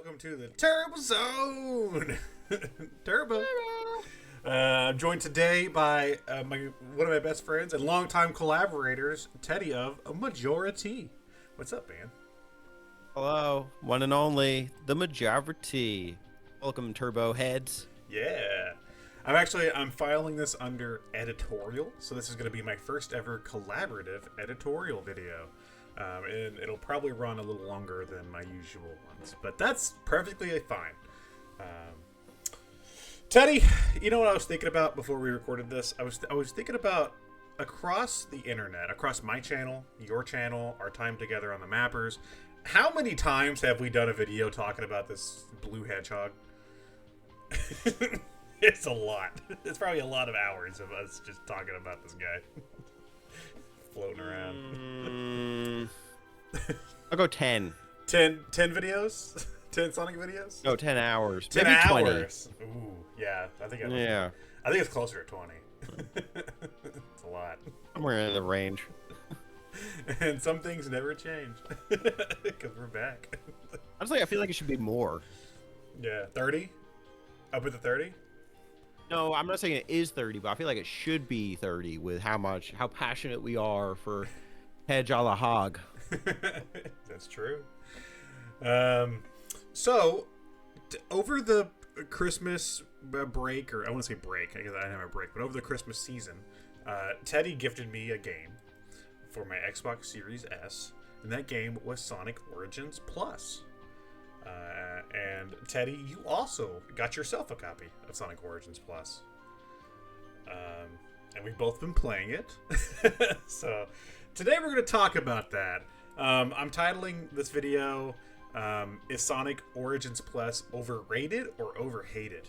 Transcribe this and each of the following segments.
welcome to the Turbo Zone. Turbo. I'm joined today by one of my best friends and longtime collaborators, Teddy of Majora T. What's up, man? Hello, one and only, the Majora T. Welcome, Turbo Heads. Yeah. I'm filing this under Editorial, so this is going to be my first ever collaborative editorial video. And it'll probably run a little longer than my usual ones, but that's perfectly fine. Teddy, you know what I was thinking about before we recorded this? I was thinking about across the internet, across my channel, your channel, our time together on the Mappers, how many times have we done a video talking about this blue hedgehog? It's a lot. It's probably a lot of hours of us just talking about this guy. Floating around. I'll go 10. 10 videos? 10 Sonic videos? No, 10 hours. 10 maybe hours. 20. Ooh, yeah. I think it's closer to 20. It's a lot. Somewhere in the range. And some things never change. Because we're back. Honestly, I feel like it should be more. Yeah, 30? Up at the 30? No, I'm not saying it is 30, but I feel like it should be 30 with how passionate we are for Hedge a la Hog. That's true. So, over the Christmas break, or I want to say break, I guess I didn't have a break, but over the Christmas season, Teddy gifted me a game for my Xbox Series S, and that game was Sonic Origins Plus. And Teddy, you also got yourself a copy of Sonic Origins Plus. And we've both been playing it. So today we're going to talk about that. I'm titling this video, Is Sonic Origins Plus overrated or overhated?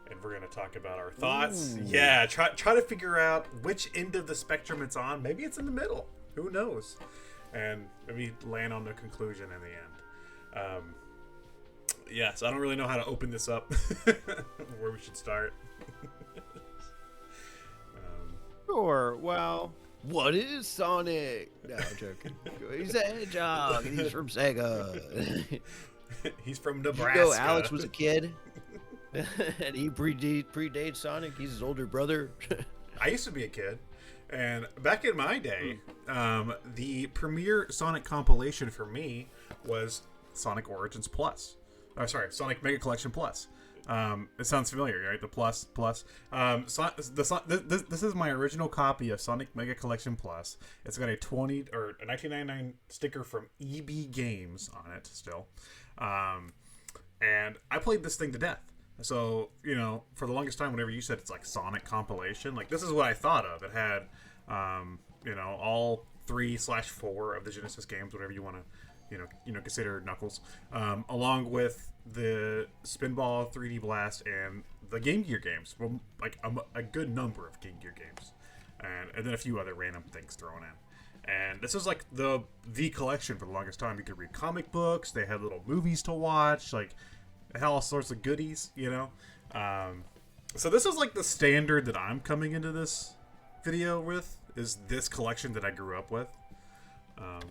And we're going to talk about our thoughts. Ooh. Yeah, try to figure out which end of the spectrum it's on. Maybe it's in the middle. Who knows? And maybe land on the conclusion in the end. Yeah, so I don't really know how to open this up, where we should start. Sure, well, what is Sonic? No, I'm joking. He's a hedgehog, and he's from Sega. He's from Nebraska. You know, Alex was a kid, and he predates Sonic. He's his older brother. I used to be a kid, and back in my day, the premier Sonic compilation for me was Sonic Origins Plus. Oh, sorry, Sonic Mega Collection Plus. It sounds familiar, right? The plus. This is my original copy of Sonic Mega Collection Plus. It's got a 1999 sticker from EB Games on it still. And I played this thing to death. So, you know, for the longest time, whenever you said it's like Sonic compilation, like this is what I thought of. It had, you know, all 3/4 of the Genesis games, whatever you want to, you know, consider Knuckles, along with the Spinball, 3D Blast, and the Game Gear games. Well, like a good number of Game Gear games, and then a few other random things thrown in. And this is like the collection for the longest time. You could read comic books. They had little movies to watch. Like, they had all sorts of goodies, you know. So this is like the standard that I'm coming into this video with. Is this collection that I grew up with?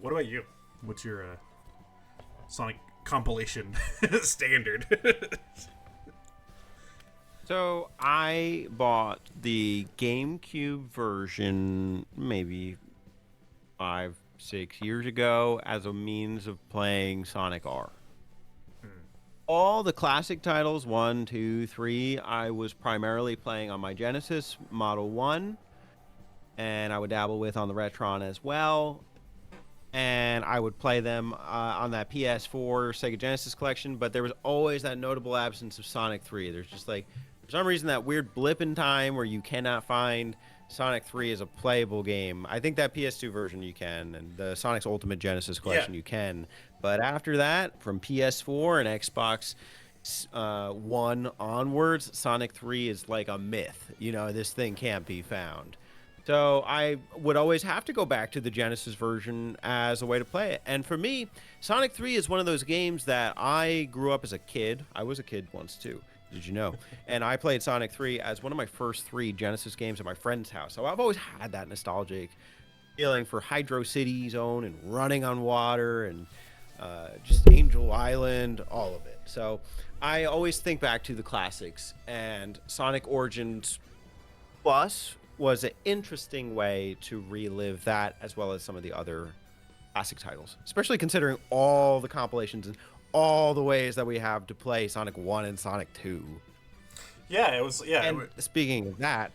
What about you? What's your Sonic compilation standard? So I bought the GameCube version maybe 5-6 years ago as a means of playing Sonic R. All the classic titles, 1, 2, 3, I was primarily playing on my Genesis Model 1, and I would dabble with on the Retron as well. And I would play them on that PS4 Sega Genesis collection, but there was always that notable absence of Sonic 3. There's just like, for some reason, that weird blip in time where you cannot find Sonic 3 as a playable game. I think that PS2 version you can, and the Sonic's Ultimate Genesis collection you can. But after that, from PS4 and Xbox One onwards, Sonic 3 is like a myth. You know, this thing can't be found. So I would always have to go back to the Genesis version as a way to play it. And for me, Sonic 3 is one of those games that I grew up as a kid. I was a kid once too, did you know? And I played Sonic 3 as one of my first 3 Genesis games at my friend's house. So I've always had that nostalgic feeling for Hydro City Zone and running on water and just Angel Island, all of it. So I always think back to the classics, and Sonic Origins Plus was an interesting way to relive that, as well as some of the other classic titles, especially considering all the compilations and all the ways that we have to play Sonic 1 and Sonic 2. Yeah, it was. Yeah. And speaking of that,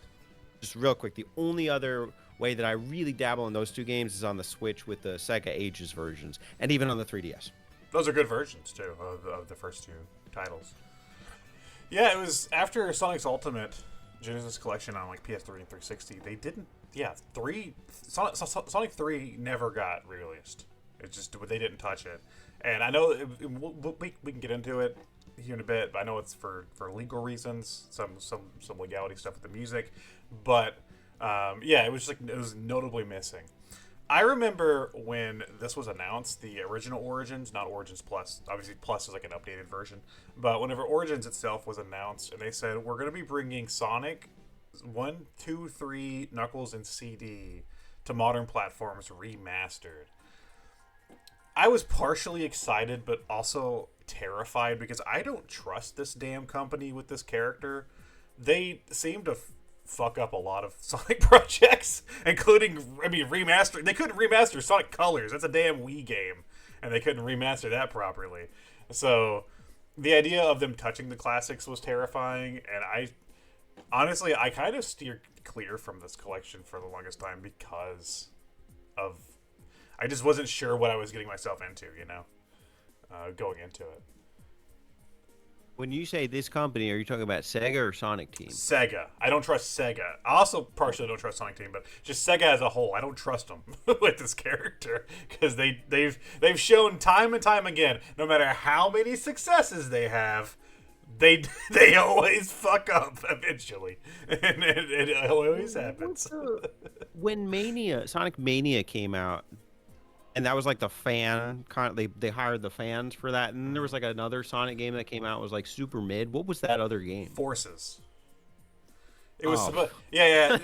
just real quick, the only other way that I really dabble in those two games is on the Switch with the Sega Ages versions, and even on the 3DS. Those are good versions too of the first two titles. Yeah, it was after Sonic's Ultimate Genesis Collection on like PS3 and 360. They didn't. Yeah, Sonic 3 never got released. It just they didn't touch it. And I know we can get into it here in a bit, but I know it's for legal reasons, some legality stuff with the music, but yeah, it was just like it was notably missing. I remember when this was announced, the original Origins, not Origins Plus. Obviously, Plus is like an updated version. But whenever Origins itself was announced, and they said, we're going to be bringing Sonic 1, 2, 3, Knuckles, and CD to modern platforms remastered. I was partially excited, but also terrified because I don't trust this damn company with this character. They seem to fuck up a lot of Sonic projects, including, remaster. They couldn't remaster Sonic Colors. That's a damn Wii game, and they couldn't remaster that properly. So the idea of them touching the classics was terrifying, and I kind of steered clear from this collection for the longest time because of I just wasn't sure what I was getting myself into, going into it. When you say this company, are you talking about Sega or Sonic Team? Sega. I don't trust Sega. I also partially don't trust Sonic Team, but just Sega as a whole, I don't trust them with this character because they've shown time and time again, no matter how many successes they have, they always fuck up eventually, and it always happens. When Sonic Mania came out, and that was like the fan they hired the fans for that, and then there was like another Sonic game that came out was like super mid. What was that other game? Forces. It was yeah.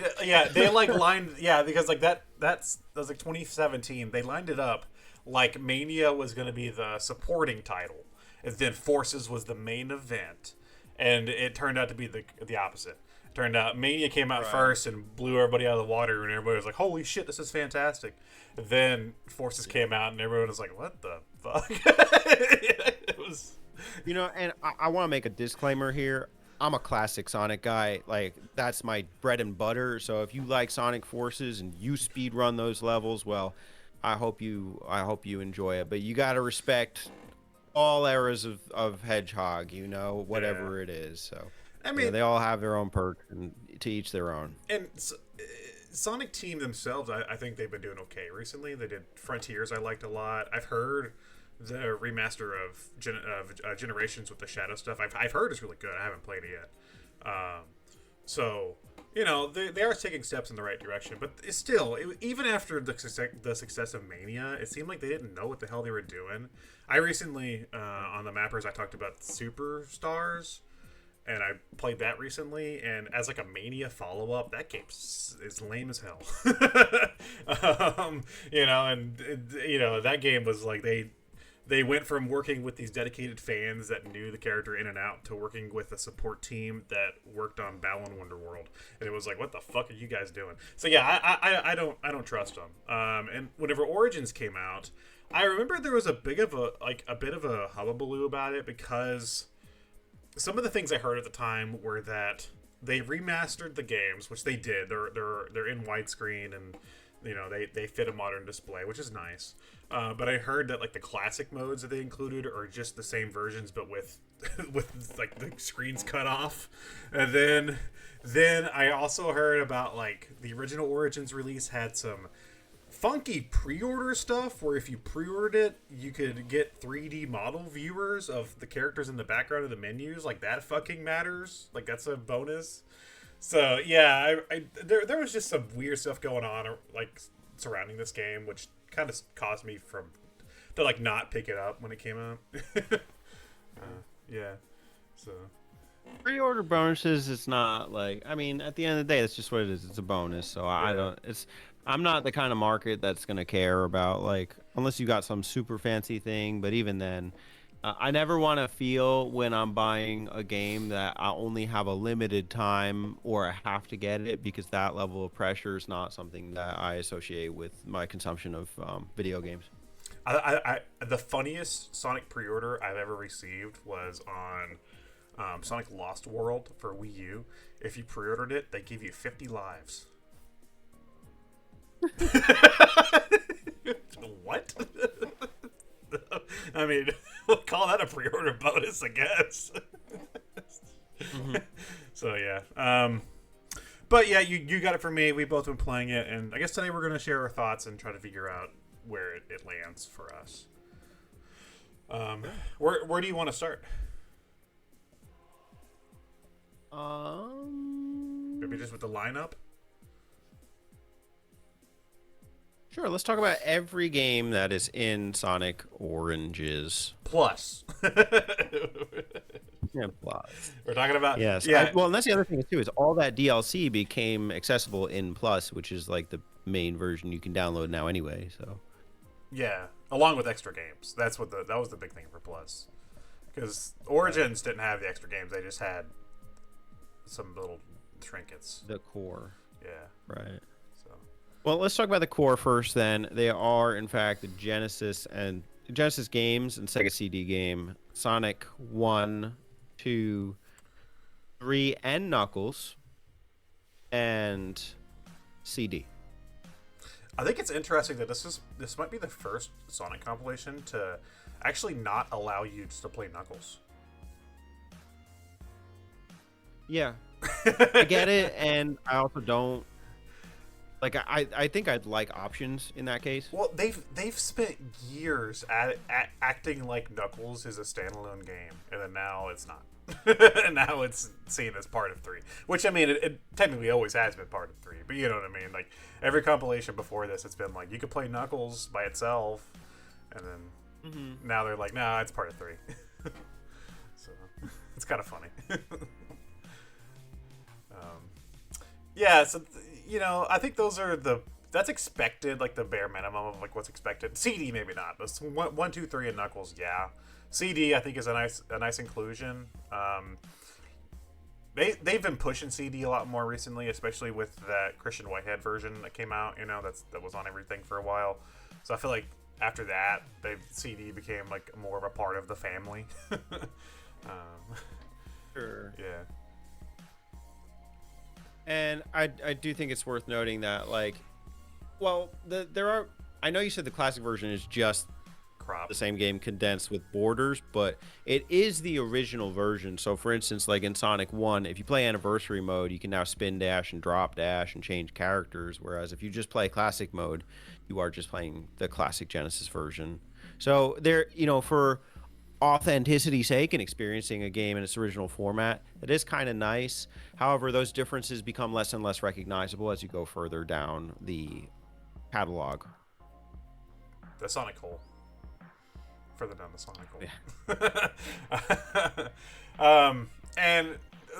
They like lined because like that was like 2017. They lined it up like Mania was going to be the supporting title, and then Forces was the main event, and it turned out to be the opposite. Turned out Mania came out first and blew everybody out of the water, and everybody was like, "Holy shit, this is fantastic!" Then Forces came out, and everyone was like, "What the fuck?" It was, and I want to make a disclaimer here. I'm a classic Sonic guy. Like, that's my bread and butter. So if you like Sonic Forces and you speed run those levels, well, I hope you enjoy it. But you got to respect all eras of Hedgehog. Whatever it is. So. I mean, they all have their own perks, and to each their own. And Sonic Team themselves, I think they've been doing okay recently. They did Frontiers, I liked a lot. I've heard the remaster of Generations with the Shadow stuff. I've heard it's really good. I haven't played it yet. So they are taking steps in the right direction. But it's still, even after the success of Mania, it seemed like they didn't know what the hell they were doing. I recently on the Mappers I talked about Superstars. And I played that recently, and as like a Mania follow-up, that game is lame as hell. That game was like they went from working with these dedicated fans that knew the character in and out to working with a support team that worked on Balan Wonderworld, and it was like, what the fuck are you guys doing? So yeah, I don't trust them. And whenever Origins came out, I remember there was a bit of a hullabaloo about it because some of the things I heard at the time were that they remastered the games, which they did. They're in widescreen, and they fit a modern display, which is nice. But I heard that like the classic modes that they included are just the same versions, but with like the screens cut off. And then I also heard about like the original Origins release had some funky pre-order stuff where if you pre-ordered it, you could get 3D model viewers of the characters in the background of the menus. Like, that fucking matters. Like, that's a bonus. So yeah, there was just some weird stuff going on like surrounding this game, which kind of caused me to like not pick it up when it came out. Yeah, so pre-order bonuses, it's not like, at the end of the day, that's just what it is. It's a bonus. So I don't. It's I'm not the kind of market that's gonna care about like unless you got some super fancy thing. But even then, I never want to feel when I'm buying a game that I only have a limited time or I have to get it because that level of pressure is not something that I associate with my consumption of video games. The funniest Sonic pre-order I've ever received was on Sonic Lost World for Wii U. If you pre-ordered it, they give you 50 lives. What? I mean, we'll call that a pre-order bonus, I guess. Mm-hmm. So yeah, but yeah, you got it from me. We've both been playing it, and I guess today we're gonna share our thoughts and try to figure out where it lands for us. Where do you want to start? Maybe just with the lineup. Sure, let's talk about every game that is in Sonic Oranges. Plus. Yeah, Plus. We're talking about Yes. yeah. Well, and that's the other thing too is all that DLC became accessible in Plus, which is like the main version you can download now anyway. So. Yeah, along with extra games. That was the big thing for Plus, because Origins didn't have the extra games. They just had some little trinkets. The core. Yeah. Right. So. Well, let's talk about the core first. Then they are, in fact, the Genesis games and Sega CD game Sonic 1, 2, 3, and Knuckles, and CD. I think it's interesting that this might be the first Sonic compilation to actually not allow you just to play Knuckles. Yeah, I get it, and I also don't like. I think I'd like options in that case. Well, they've spent years at acting like Knuckles is a standalone game, and then now it's not. And now it's seen as part of 3, which I mean it technically always has been part of 3, but you know what I mean. Like every compilation before this, it's been like you could play Knuckles by itself, and then now they're like, nah, it's part of 3. So it's kind of funny. Yeah, so you know, I think those are that's expected, like the bare minimum of like what's expected. CD maybe not, but 1, 2, 3, and Knuckles, yeah. CD I think is a nice inclusion. They've been pushing CD a lot more recently, especially with that Christian Whitehead version that came out. You know, that was on everything for a while. So I feel like after that, CD became like more of a part of the family. Sure. Yeah. And I do think it's worth noting that like, well, there are. I know you said the classic version is just Crop. the same game condensed with borders, but it is the original version. So for instance, like in Sonic 1, if you play anniversary mode, you can now spin dash and drop dash and change characters, whereas if you just play classic mode, you are just playing the classic Genesis version. So there, you know, for authenticity's sake and experiencing a game in its original format, it is kind of nice. However, those differences become less and less recognizable as you go further down the catalog. The Sonic hole. Further down the Sonic hole. Yeah. And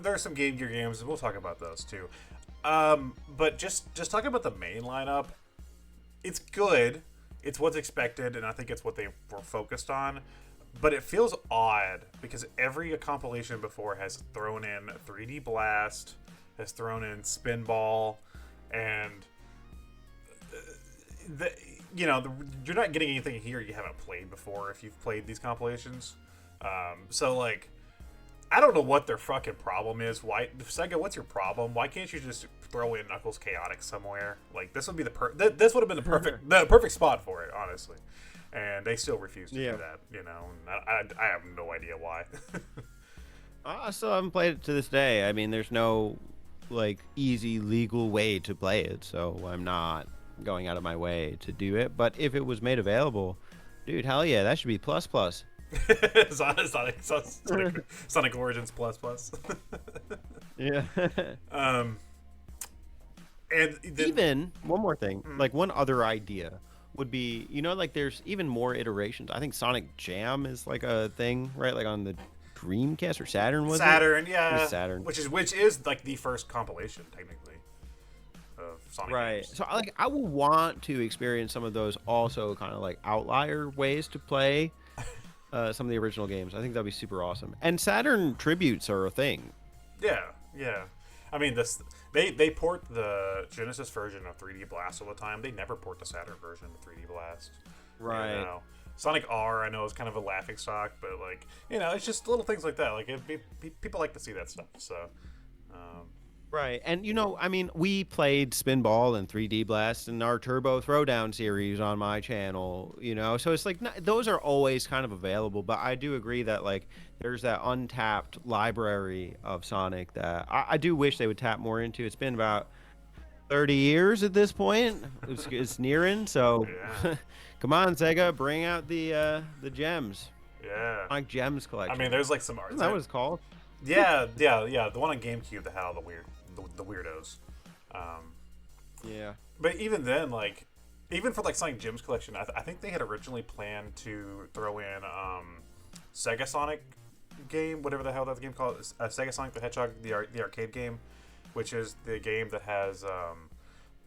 there are some Game Gear games, and we'll talk about those too. But just talking about the main lineup, it's good. It's what's expected, and I think it's what they were focused on. But it feels odd because every compilation before has thrown in 3D Blast, has thrown in Spinball, and you're not getting anything here you haven't played before if you've played these compilations. So like, I don't know what their fucking problem is. Why, Sega? What's your problem? Why can't you just throw in Knuckles Chaotix somewhere? Like this would be this would have been the perfect spot for it, honestly. And they still refuse to do that, you know. I have no idea why. I still haven't played it to this day. I mean, there's no like easy legal way to play it, so I'm not going out of my way to do it. But if it was made available, dude, hell yeah, that should be plus. Sonic Origins plus. Yeah. And even one more thing, like one other idea would be, you know, like there's even more iterations. I think Sonic Jam is like a thing, right? Like on the Dreamcast or Saturn, was it? Saturn, yeah. It was Saturn. Which is like the first compilation technically of Sonic Right. games. So like I will want to experience some of those also kind of like outlier ways to play some of the original games. I think that'd be super awesome. And Saturn tributes are a thing. Yeah, yeah. I mean, they port the Genesis version of 3D Blast all the time. They never port the Saturn version of 3D Blast. Right. You know, Sonic R, I know, is kind of a laughing stock, but like, you know, it's just little things like that. Like, people like to see that stuff. So, um, Right. And I mean, we played Spinball and 3D Blast in our Turbo Throwdown series on my channel, So it's like those are always kind of available, but I do agree that like there's that untapped library of Sonic that I do wish they would tap more into. It's been about 30 years at this point. It's nearing, so yeah, come on, Sega, bring out the gems. yeah. Like Gems I collection. mean, there's like some art. Isn't that what it's called? Yeah, yeah, yeah. The one on GameCube that had all the weirdos. Um, Yeah. but even then, like, even for like Sonic Gems collection, I think they had originally planned to throw in Sega Sonic game, whatever the hell that game called, Sega Sonic the Hedgehog, the arcade game, which is the game that has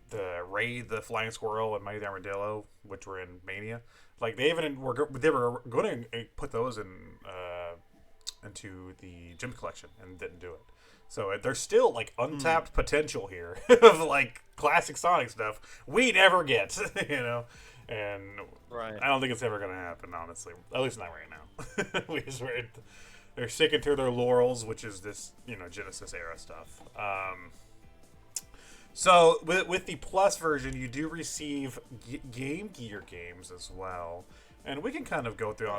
the Raid, the Flying Squirrel, and Mighty the Armadillo, which were in Mania. Like they were going to put those in into the Gems collection and didn't do it. So there's still like untapped potential here of like classic Sonic stuff we never get, and Right. I don't think it's ever gonna happen, honestly. At least not right now. They're sticking to their laurels, which is this Genesis era stuff. So with the Plus version, you do receive Game Gear games as well, and we can kind of go through.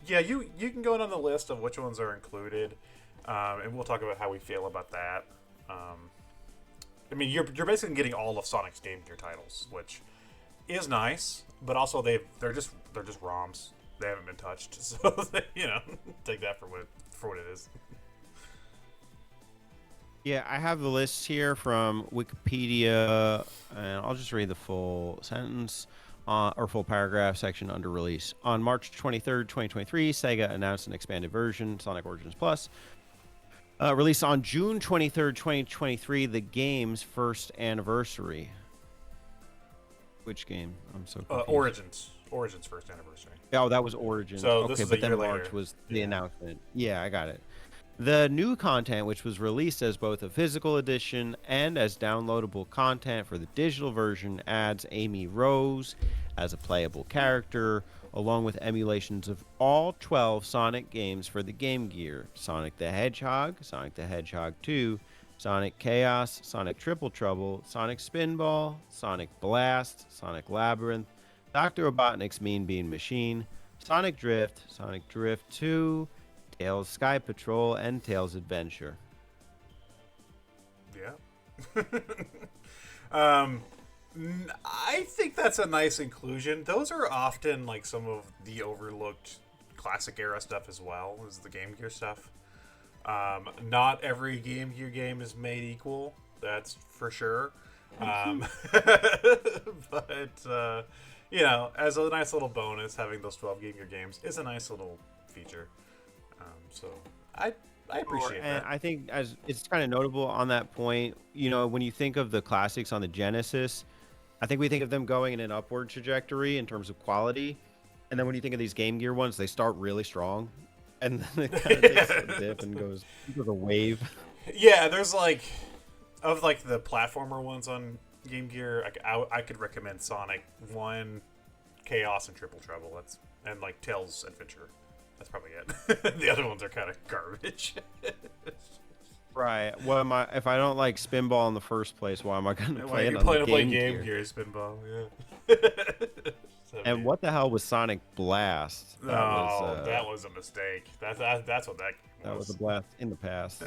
Yeah, you can go down the list of which ones are included. And we'll talk about how we feel about that. I mean, you're basically getting all of Sonic's Game Gear titles, which is nice, but also they're just ROMs. They haven't been touched, so take that for what it is. Yeah, I have the list here from Wikipedia, and I'll just read the full sentence or full paragraph section under release. On March 23rd, 2023, Sega announced an expanded version, Sonic Origins Plus. Released on June 23rd, 2023, the game's first anniversary. Which game? I'm so confused. Origins first anniversary. Oh, that was Origins. So this is but a then year March later. was the announcement. Yeah, I got it. The new content, which was released as both a physical edition and as downloadable content for the digital version, adds Amy Rose as a playable character, along with emulations of all 12 Sonic games for the Game Gear: Sonic the Hedgehog, Sonic the Hedgehog 2, Sonic Chaos, Sonic Triple Trouble, Sonic Spinball, Sonic Blast, Sonic Labyrinth, Dr. Robotnik's Mean Bean Machine, Sonic Drift, Sonic Drift 2, Tails Sky Patrol, and Tails Adventure. Yeah. I think that's a nice inclusion. Those are often like some of the overlooked classic era stuff as well as the Game Gear stuff. Not every Game Gear game is made equal. That's for sure. But as a nice little bonus, having those 12 Game Gear games is a nice little feature. So I appreciate that. And I think as it's kind of notable on that point, when you think of the classics on the Genesis, I think we think of them going in an upward trajectory in terms of quality. And then when you think of these Game Gear ones, they start really strong. And then it kind of takes a dip and goes into the wave. Yeah, there's like the platformer ones on Game Gear, I could recommend Sonic 1, Chaos, and Triple Trouble. And like Tails Adventure. That's probably it. The other ones are kind of garbage. Right. If I don't like Spinball in the first place, why am I going to play it on the play Game Game Gear? Gear Spinball? Yeah. And what the hell was Sonic Blast? That was a mistake. That's what that game was. That was a blast in the past.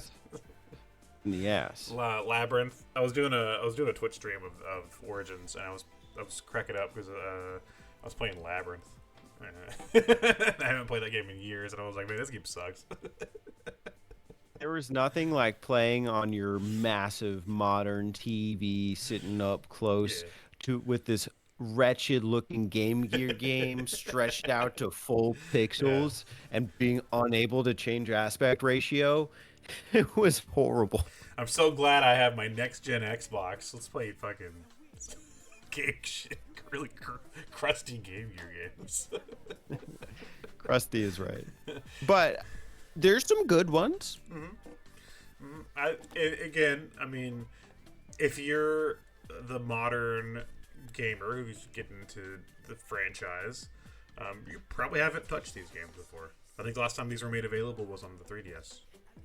In the ass. Labyrinth. I was doing a Twitch stream of Origins, and I was cracking up because I was playing Labyrinth. I haven't played that game in years, and I was like, man, this game sucks. There was nothing like playing on your massive modern TV, sitting up close with this wretched looking Game Gear game stretched out to full pixels and being unable to change aspect ratio. It was horrible. I'm so glad I have my next gen Xbox. Let's play fucking game shit, really crusty Game Gear games. Krusty is right. But there's some good ones. Again, I mean, if you're the modern gamer who's getting into the franchise, you probably haven't touched these games before. I think the last time these were made available was on the 3DS.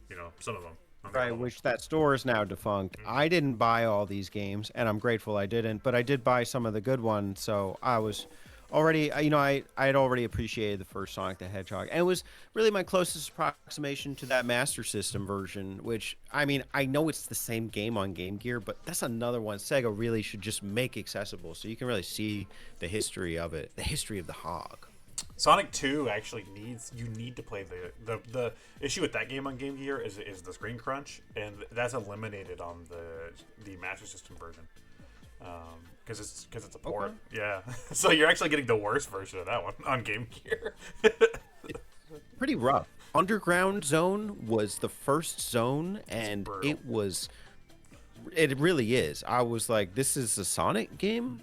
You know, some of them. I wish that store is now defunct. I didn't buy all these games, and I'm grateful I didn't, but I did buy some of the good ones, so I was already, I had already appreciated the first Sonic the Hedgehog, and it was really my closest approximation to that Master System version, which, I mean, I know it's the same game on Game Gear, but that's another one Sega really should just make accessible, so you can really see the history of it, the history of the hog. Sonic 2 actually you need to play the issue with that game on Game Gear is the screen crunch, and that's eliminated on the Master System version. Because it's a port. Okay. Yeah. So you're actually getting the worst version of that one on Game Gear. Pretty rough. Underground Zone was the first zone, and it really is. I was like, this is a Sonic game?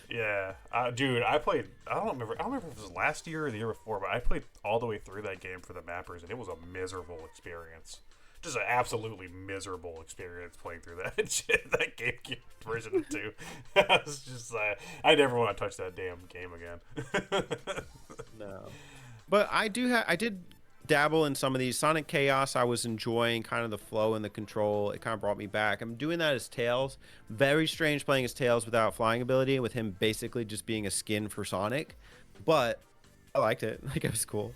Yeah, dude, I don't remember if it was last year or the year before, but I played all the way through that game for the mappers, and it was a miserable experience. Just an absolutely miserable experience playing through that GameCube version of 2. I was just I never want to touch that damn game again. No, but I did dabble in some of these. Sonic Chaos, I was enjoying kind of the flow and the control. It kind of brought me back. I'm doing that as Tails. Very strange playing as Tails without flying ability, with him basically just being a skin for Sonic. But I liked it. Like, it was cool.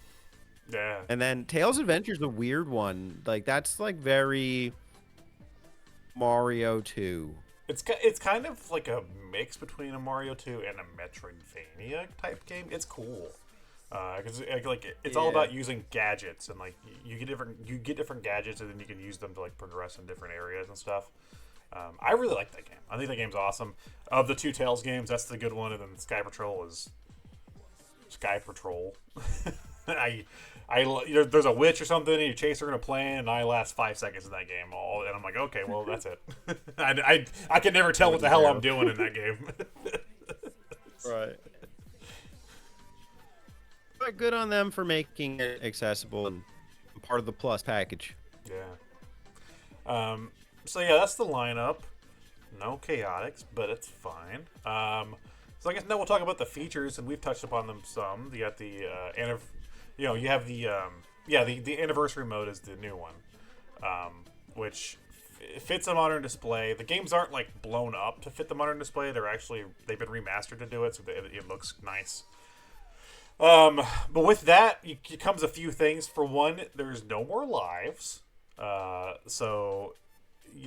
Yeah. And then Tails Adventure's a weird one. Like, that's like very Mario 2. It's kind of like a mix between a Mario 2 and a Metroidvania type game. It's cool. Because it's all about using gadgets, and like you get different gadgets, and then you can use them to like progress in different areas and stuff. I really like that game. I think that game's awesome. Of the two Tails games, that's the good one, and then Sky Patrol is Sky Patrol. There's a witch or something, and you chase her in a plane, and I last 5 seconds in that game. And I'm like, okay, well that's it. I can never tell what the hell I'm doing in that game. Right. But good on them for making it accessible and part of the Plus package. Yeah. So yeah, that's the lineup. No chaotics, but it's fine. So I guess now we'll talk about the features, and we've touched upon them some. You got the you have the anniversary mode is the new one, which fits a modern display. The games aren't like blown up to fit the modern display. They've been remastered to do it, so it looks nice. But with that, it comes a few things. For one, there's no more lives, so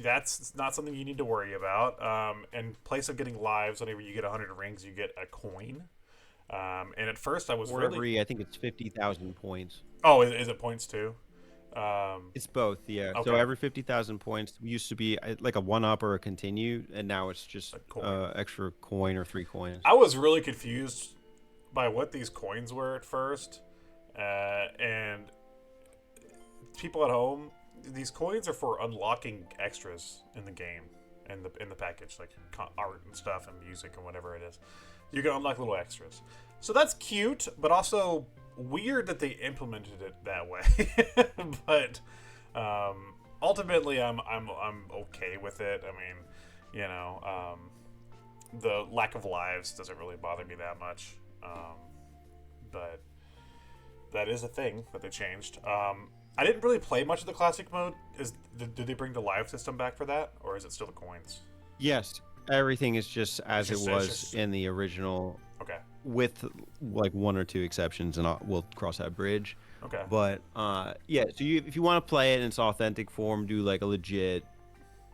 that's not something you need to worry about. In place of getting lives, whenever you get 100 rings, you get a coin. And at first, I was I think it's 50,000 points. Oh, is it points too? It's both, yeah. Okay. So every 50,000 points used to be like a 1-up or a continue, and now it's just extra coin or 3 coins. I was really confused by what these coins were at first, and people at home, these coins are for unlocking extras in the game, in the package, like art and stuff and music and whatever it is. You can unlock little extras, so that's cute, but also weird that they implemented it that way. But ultimately, I'm okay with it. I mean, the lack of lives doesn't really bother me that much. But that is a thing that they changed. I didn't really play much of the classic mode. Did they bring the live system back for that, or is it still the coins? Yes, everything is just as it was in the original. Okay. With like 1 or 2 exceptions, and we'll cross that bridge. Okay. But yeah, so if you want to play it in its authentic form, do like a legit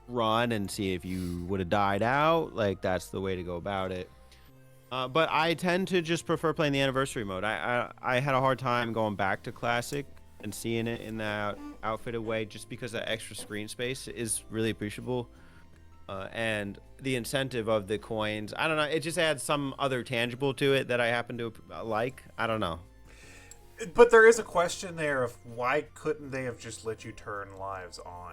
run and see if you would have died out. Like, that's the way to go about it. But I tend to just prefer playing the anniversary mode. I had a hard time going back to classic and seeing it in that outfitted way, just because that extra screen space is really appreciable. and the incentive of the coins. I don't know. It just adds some other tangible to it that I happen to like. I don't know. But there is a question there of why couldn't they have just let you turn lives on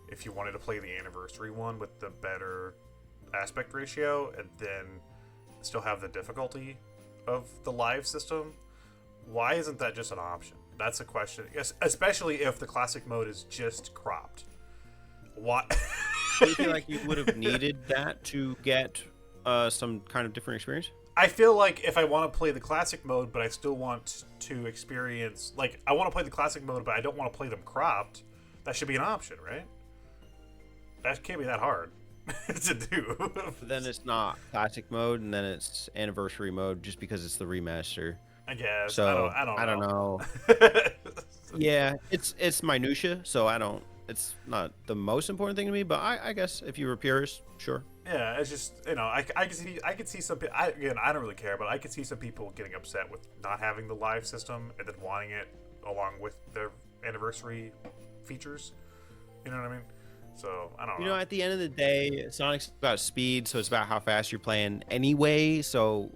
if you wanted to play the anniversary one with the better aspect ratio and then still have the difficulty of the live system? Why isn't that just an option? That's a question. Yes, especially if the classic mode is just cropped. Why? Do you feel like you would have needed that to get some kind of different experience? I feel like if I want to play the classic mode, but I still want to experience, like, I want to play the classic mode, but I don't want to play them cropped, that should be an option, right? That can't be that hard to do. Then it's not classic mode, and then it's anniversary mode, just because it's the remaster. I guess. So I don't know. Yeah, it's minutia, so it's not the most important thing to me, but I guess if you were a purist, sure. Yeah, it's just, I could see some people. Again, I don't really care, but I could see some people getting upset with not having the live system and then wanting it along with their anniversary features. You know what I mean? So I don't know. You know, at the end of the day, Sonic's about speed, so it's about how fast you're playing anyway. So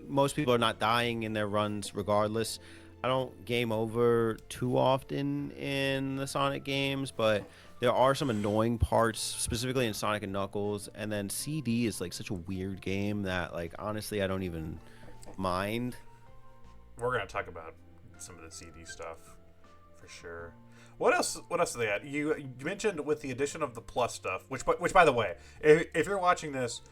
most people are not dying in their runs regardless. I don't game over too often in the Sonic games, but there are some annoying parts, specifically in Sonic and Knuckles. And then CD is like such a weird game that, like, honestly, I don't even mind. We're gonna talk about some of the CD stuff for sure. What else? What else do they add? You mentioned with the addition of the Plus stuff, which by the way, if you're watching this,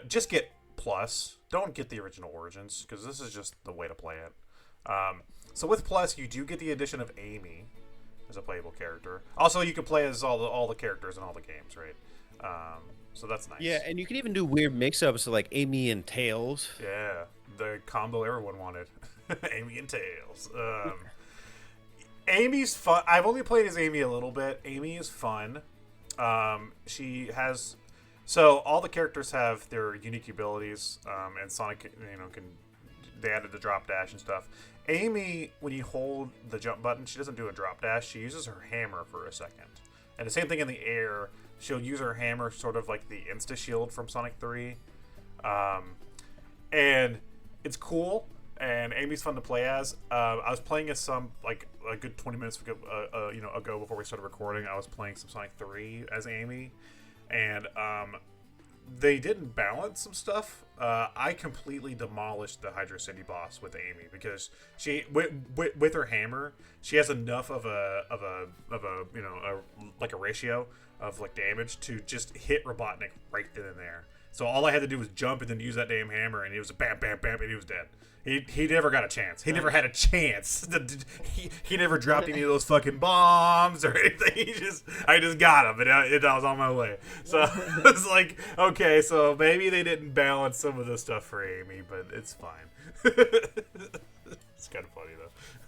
just get Plus. Don't get the original Origins because this is just the way to play it. So with Plus, you do get the addition of Amy as a playable character. Also, you can play as all the characters in all the games, right? So that's nice. Yeah, and you can even do weird mix-ups of like Amy and Tails. Yeah, the combo everyone wanted. Amy and Tails. Amy's fun. I've only played as Amy a little bit. Amy is fun. She has... So all the characters have their unique abilities, and Sonic, they added the drop dash and stuff. Amy, when you hold the jump button, she doesn't do a drop dash. She uses her hammer for a second. And the same thing in the air. She'll use her hammer sort of like the Insta Shield from Sonic 3. And it's cool. And Amy's fun to play as. I was playing as like a good 20 minutes ago before we started recording. I was playing some Sonic 3 as Amy. And they didn't balance some stuff. I completely demolished the Hydro City boss with Amy because she, with her hammer, she has enough of a ratio of like damage to just hit Robotnik right then and there. So all I had to do was jump and then use that damn hammer, and it was a bam, bam, bam, and he was dead. He never got a chance. He never had a chance. He never dropped any of those fucking bombs or anything. I just got him, and I was on my way. So it's like, okay, so maybe they didn't balance some of the stuff for Amy, but it's fine. It's kind of funny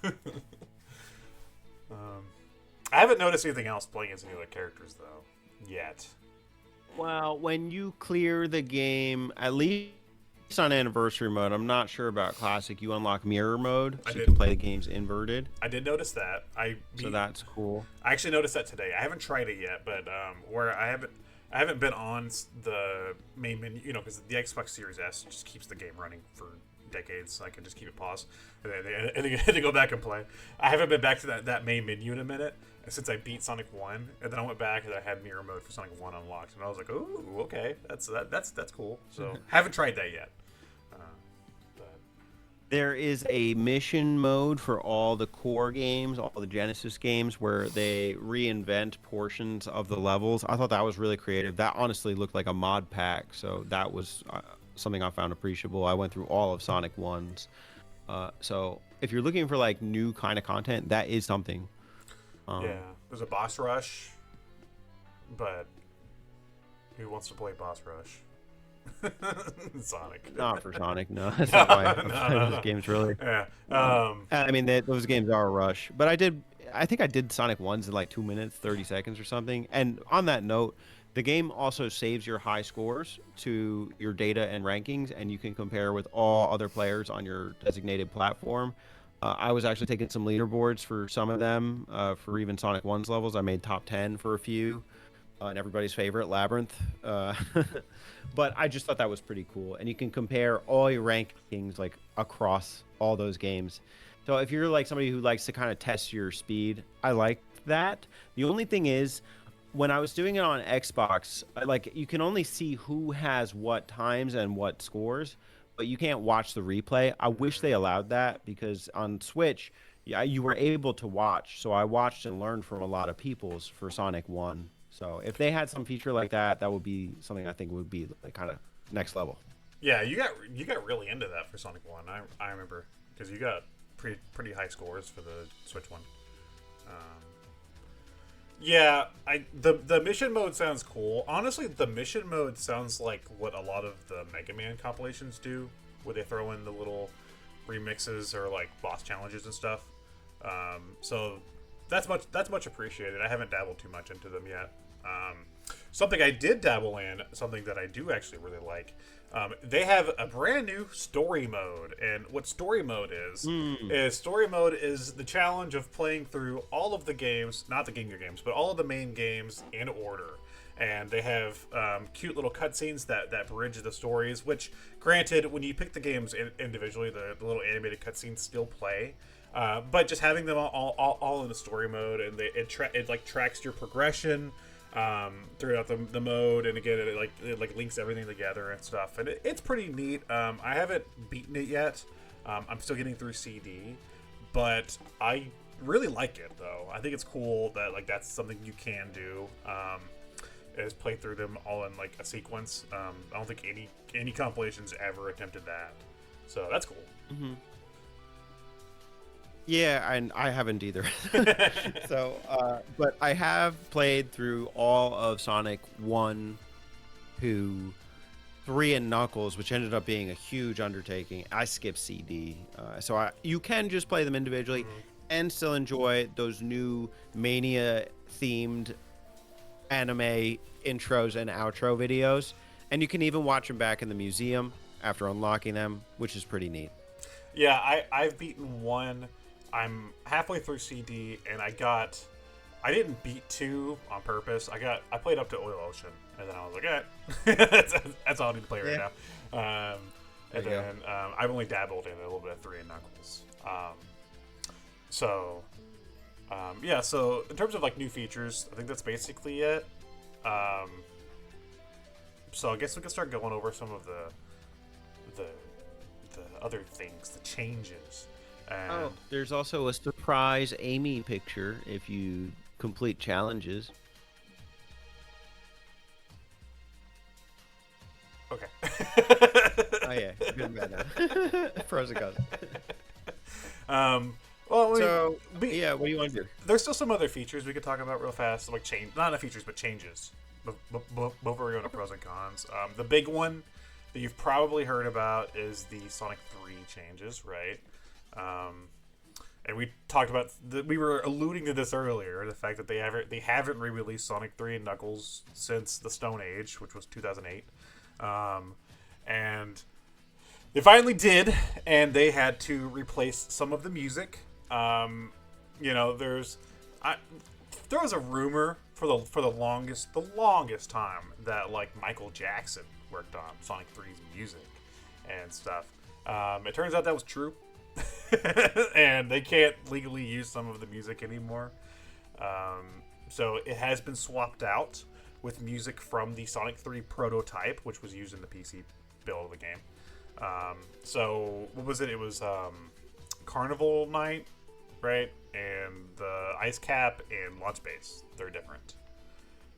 though. I haven't noticed anything else playing as any other characters though yet. Well, when you clear the game, at least on anniversary mode, I'm not sure about classic, you unlock mirror mode, so you can play the games inverted. I did notice that. So that's cool. I actually noticed that today. I haven't tried it yet, but where I haven't been on the main menu, because the Xbox Series S just keeps the game running for decades, so I can just keep it paused and then go back and play. I haven't been back to that main menu in a minute since I beat Sonic 1, and then I went back and I had mirror mode for Sonic 1 unlocked, and I was like, "Ooh, okay, that's cool." So haven't tried that yet. There is a mission mode for all the core games, all the Genesis games, where they reinvent portions of the levels. I thought that was really creative. That honestly looked like a mod pack, so that was something I found appreciable. I went through all of Sonic 1's. So if you're looking for like new kind of content, that is something. Yeah, there's a boss rush, but who wants to play boss rush? Sonic. Not for Sonic, no. That's not why I play those games, really. Yeah. I mean, those games are a rush. But I think I did Sonic 1's in like 2 minutes, 30 seconds or something. And on that note, the game also saves your high scores to your data and rankings, and you can compare with all other players on your designated platform. I was actually taking some leaderboards for some of them, for even Sonic 1's levels. I made top 10 for a few. and everybody's favorite, Labyrinth. But I just thought that was pretty cool. And you can compare all your rankings like across all those games. So if you're like somebody who likes to kind of test your speed, I like that. The only thing is, when I was doing it on Xbox, like you can only see who has what times and what scores, but you can't watch the replay. I wish they allowed that because on Switch, yeah, you were able to watch. So I watched and learned from a lot of people's for Sonic 1. So if they had some feature like that, that would be something I think would be like kind of next level. Yeah, you got really into that for Sonic 1. I remember because you got pretty high scores for the Switch one. Um, yeah, the mission mode sounds cool. Honestly, the mission mode sounds like what a lot of the Mega Man compilations do, where they throw in the little remixes or like boss challenges and stuff. So that's much appreciated. I haven't dabbled too much into them yet. Something I did dabble in, something that I do actually really like. They have a brand new story mode, and what story mode is the challenge of playing through all of the games, not the Game Gear games, but all of the main games in order. And they have cute little cutscenes that bridge the stories. Which, granted, when you pick the games individually, the little animated cutscenes still play. But just having them all in the story mode, and it like tracks your progression throughout the mode, and again it links everything together and stuff, and it's pretty neat. I haven't beaten it yet. I'm still getting through CD, but I really like it though. I think it's cool that like that's something you can do, is play through them all in like a sequence. I don't think any compilations ever attempted that, so that's cool. Mm-hmm. Yeah, and I haven't either. So, but I have played through all of Sonic 1, 2, 3, and Knuckles, which ended up being a huge undertaking. I skipped CD. So you can just play them individually and still enjoy those new Mania-themed anime intros and outro videos. And you can even watch them back in the museum after unlocking them, which is pretty neat. Yeah, I've beaten 1. I'm halfway through CD, and I didn't beat 2 on purpose. I played up to Oil Ocean, and then I was like, that's all I need to play right now. And then I've only dabbled in a little bit of 3 and Knuckles. So in terms of like new features, I think that's basically it. So I guess we can start going over some of the other things, the changes. And there's also a surprise Amy picture if you complete challenges. Okay. Oh yeah, good and bad now. Pros and cons. Well, what do you want to do? There's still some other features we could talk about real fast, like not features, but changes. Before we go to pros and cons, the big one that you've probably heard about is the Sonic 3 changes, right? And we talked about we were alluding to this earlier, the fact that they haven't re-released Sonic 3 and Knuckles since the Stone Age, which was 2008, and they finally did, and they had to replace some of the music. There was a rumor for the longest time that like Michael Jackson worked on Sonic 3's music and stuff. It turns out that was true. And they can't legally use some of the music anymore. So it has been swapped out with music from the Sonic 3 prototype, which was used in the PC build of the game. So what was it? It was Carnival Night, right? And the Ice Cap and Launch Base. They're different.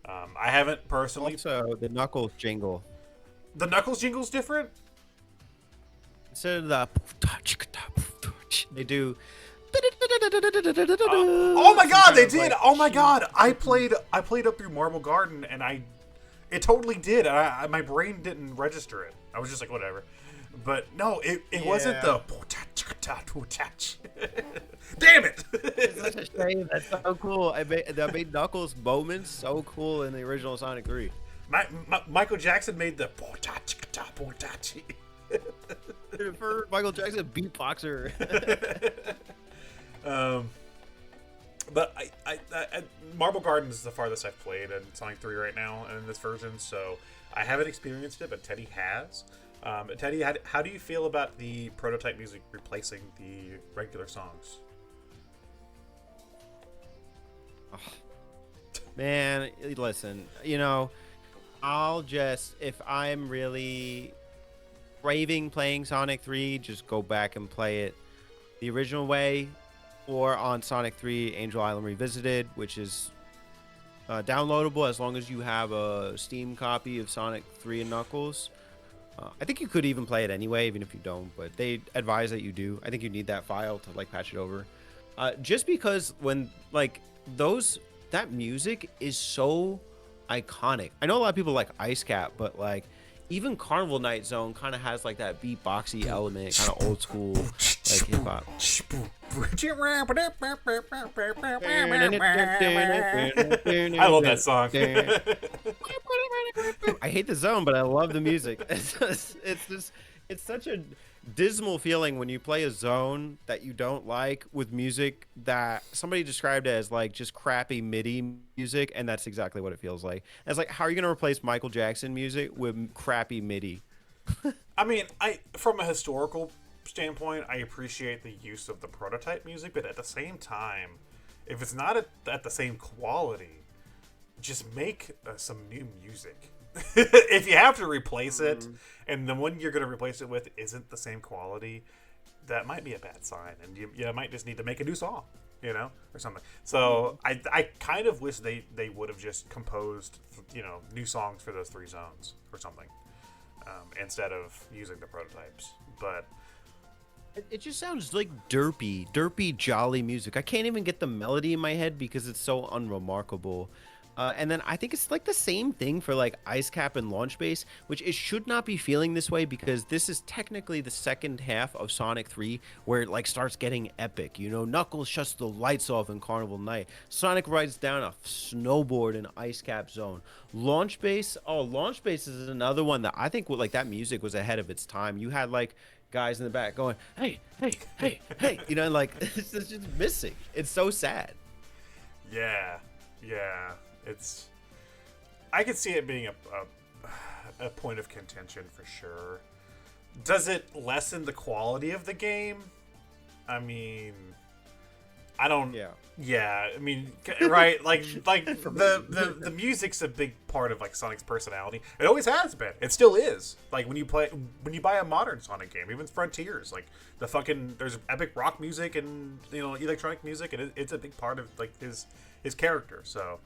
I haven't personally... Also, the Knuckles jingle. The Knuckles jingle's different? Instead of the... They do... Oh my god, they did! Oh my god! I played up through Marble Garden, and it totally did. My brain didn't register it. I was just like, whatever. But no, it wasn't the... Damn it! It's such a shame. That's so cool. That made Knuckles moments so cool in the original Sonic 3. Michael Jackson made the... For Michael Jackson, beatboxer. But Marble Garden is the farthest I've played in Sonic 3 right now in this version, so I haven't experienced it, but Teddy has. Teddy, how do you feel about the prototype music replacing the regular songs? Man, listen, I'll just, if I'm really craving playing Sonic 3, just go back and play it the original way, or on Sonic 3 Angel Island Revisited, which is downloadable as long as you have a Steam copy of Sonic 3 and Knuckles. I think you could even play it anyway, even if you don't, but they advise that you do. I think you need that file to like patch it over. Just because when like that music is so iconic. I know a lot of people like Ice Cap, but like even Carnival Night Zone kind of has like that beatboxy element, kind of old school like hip hop. I love that song. I hate the zone, but I love the music. It's such a dismal feeling when you play a zone that you don't like with music that somebody described as like just crappy MIDI music, and that's exactly what it feels like. And it's like, how are you going to replace Michael Jackson music with crappy MIDI? I mean, from a historical standpoint, I appreciate the use of the prototype music, but at the same time, if it's not at the same quality, just make some new music. If you have to replace it, and the one you're going to replace it with isn't the same quality, that might be a bad sign, and you might just need to make a new song, or something. So I kind of wish they would have just composed, new songs for those 3 zones or something, instead of using the prototypes. But it just sounds like derpy, jolly music. I can't even get the melody in my head because it's so unremarkable. And then I think it's like the same thing for like Ice Cap and Launch Base, which it should not be feeling this way because this is technically the second half of Sonic 3 where it like starts getting epic. Knuckles shuts the lights off in Carnival Night. Sonic rides down a snowboard in Ice Cap Zone. Launch Base is another one that I think like that music was ahead of its time. You had like guys in the back going, hey, like it's just missing. It's so sad. Yeah. I could see it being a point of contention for sure. Does it lessen the quality of the game? I mean, I don't. Yeah. I mean, right? Like the music's a big part of like Sonic's personality. It always has been. It still is. Like when you buy a modern Sonic game, even Frontiers, like there's epic rock music and electronic music, and it's a big part of like his character. So.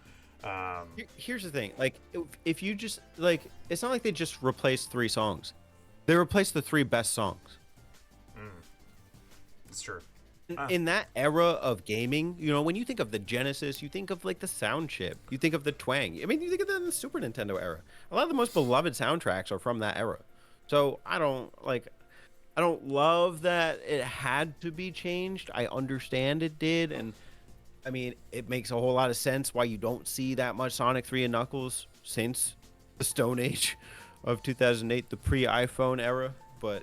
Here's the thing, like if you just like, it's not like they just replaced 3 songs. They replaced the 3 best songs. It's true. In that era of gaming, when you think of the Genesis, you think of like the sound chip, you think of the twang. I mean, you think of the Super Nintendo era. A lot of the most beloved soundtracks are from that era. So I don't love that it had to be changed. I understand it did, and I mean, it makes a whole lot of sense why you don't see that much Sonic 3 and Knuckles since the Stone Age of 2008, the pre-iPhone era. But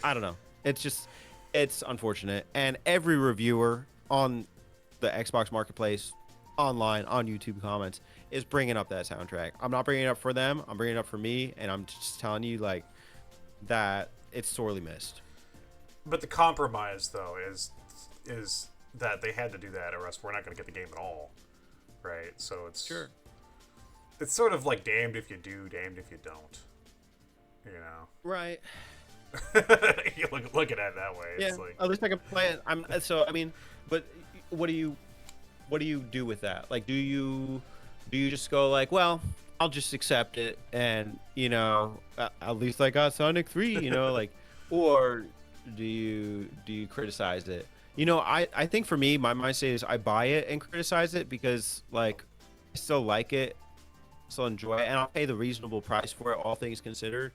I don't know. It's unfortunate. And every reviewer on the Xbox Marketplace, online, on YouTube comments, is bringing up that soundtrack. I'm not bringing it up for them. I'm bringing it up for me. And I'm just telling you, like, that it's sorely missed. But the compromise, though, is that they had to do that or else we're not going to get the game at all, right? So it's sort of like damned if you do, damned if you don't, right? You look at it that way. Yeah, it's like, at least I can play it. But what do you do with that? Like, do you just go like, well, I'll just accept it, and at least I got Sonic 3, like, or do you criticize it? I think for me, my mindset is I buy it and criticize it because, like, I still like it, still enjoy it, and I'll pay the reasonable price for it, all things considered.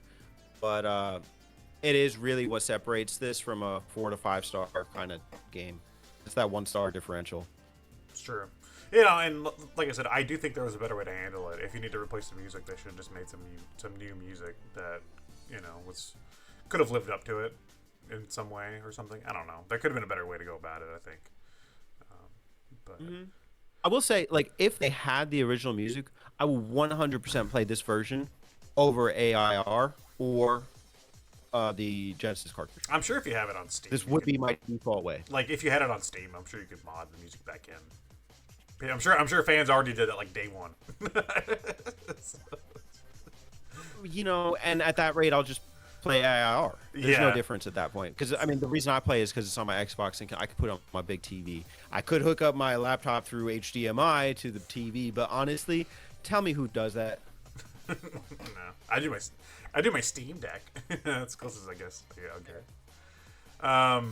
But it is really what separates this from a 4 to 5 star kind of game. It's that 1 star differential. It's true. And like I said, I do think there was a better way to handle it. If you need to replace the music, they should have just made some new music that could have lived up to it in some way or something. I don't know. There could have been a better way to go about it, I think. I will say, like, if they had the original music, I would 100% play this version over AIR or the Genesis cartridge. I'm sure if you have it on Steam, This you would could, be my default way. like if you had it on Steam, I'm sure you could mod the music back in. Yeah, I'm sure fans already did it like day one. You know, and at that rate, I'll just play AIR. There's no Yeah. difference at that point. Because, I mean, the reason I play is because it's on my Xbox and I could put it on my big TV. I could hook up my laptop through HDMI to the TV, but honestly, tell me who does that. No, I do my Steam Deck. That's close as I guess. Yeah, okay.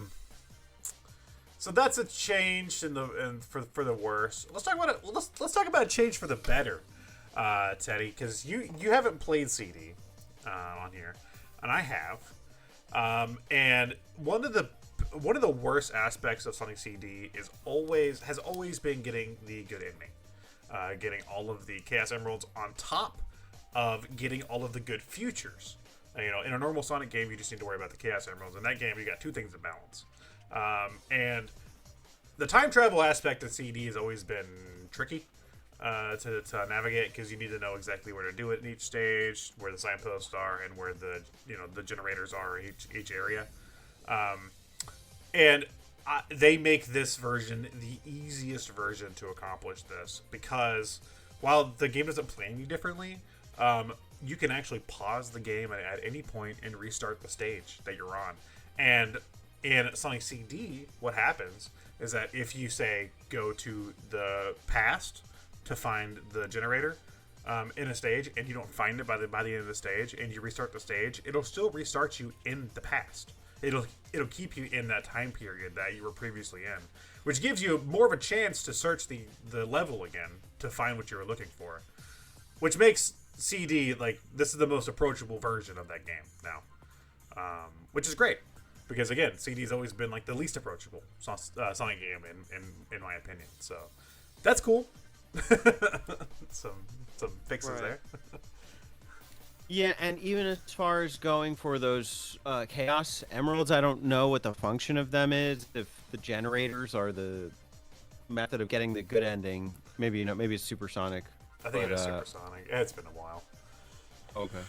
So that's a change for the worse. Let's talk about it. Let's talk about a change for the better, Teddy, because you haven't played CD on here, and I have. And one of the worst aspects of Sonic CD has always been getting the good ending, getting all of the Chaos Emeralds on top of getting all of the good futures. You know, in a normal Sonic game, you just need to worry about the Chaos Emeralds. In that game, you got two things to balance. And the time travel aspect of CD has always been tricky to navigate because you need to know exactly where to do it in each stage, where the signposts are, and where the generators are in each area. And they make this version the easiest version to accomplish this because while the game doesn't play any differently, you can actually pause the game at any point and restart the stage that you're on. And in Sonic CD, what happens is that if you say go to the past to find the generator in a stage and you don't find it by the end of the stage and you restart the stage, it'll still restart you in the past. It'll keep you in that time period that you were previously in, which gives you more of a chance to search the level again to find what you were looking for, which makes CD like this is the most approachable version of that game now, which is great because again, CD's always been like the least approachable Sonic game in my opinion. So that's cool. some fixes Right. there. Yeah, and even as far as going for those Chaos Emeralds, I don't know what the function of them is. If the generators are the method of getting the good ending, maybe maybe it's supersonic. I think but, it is Supersonic. It's been a while. Okay.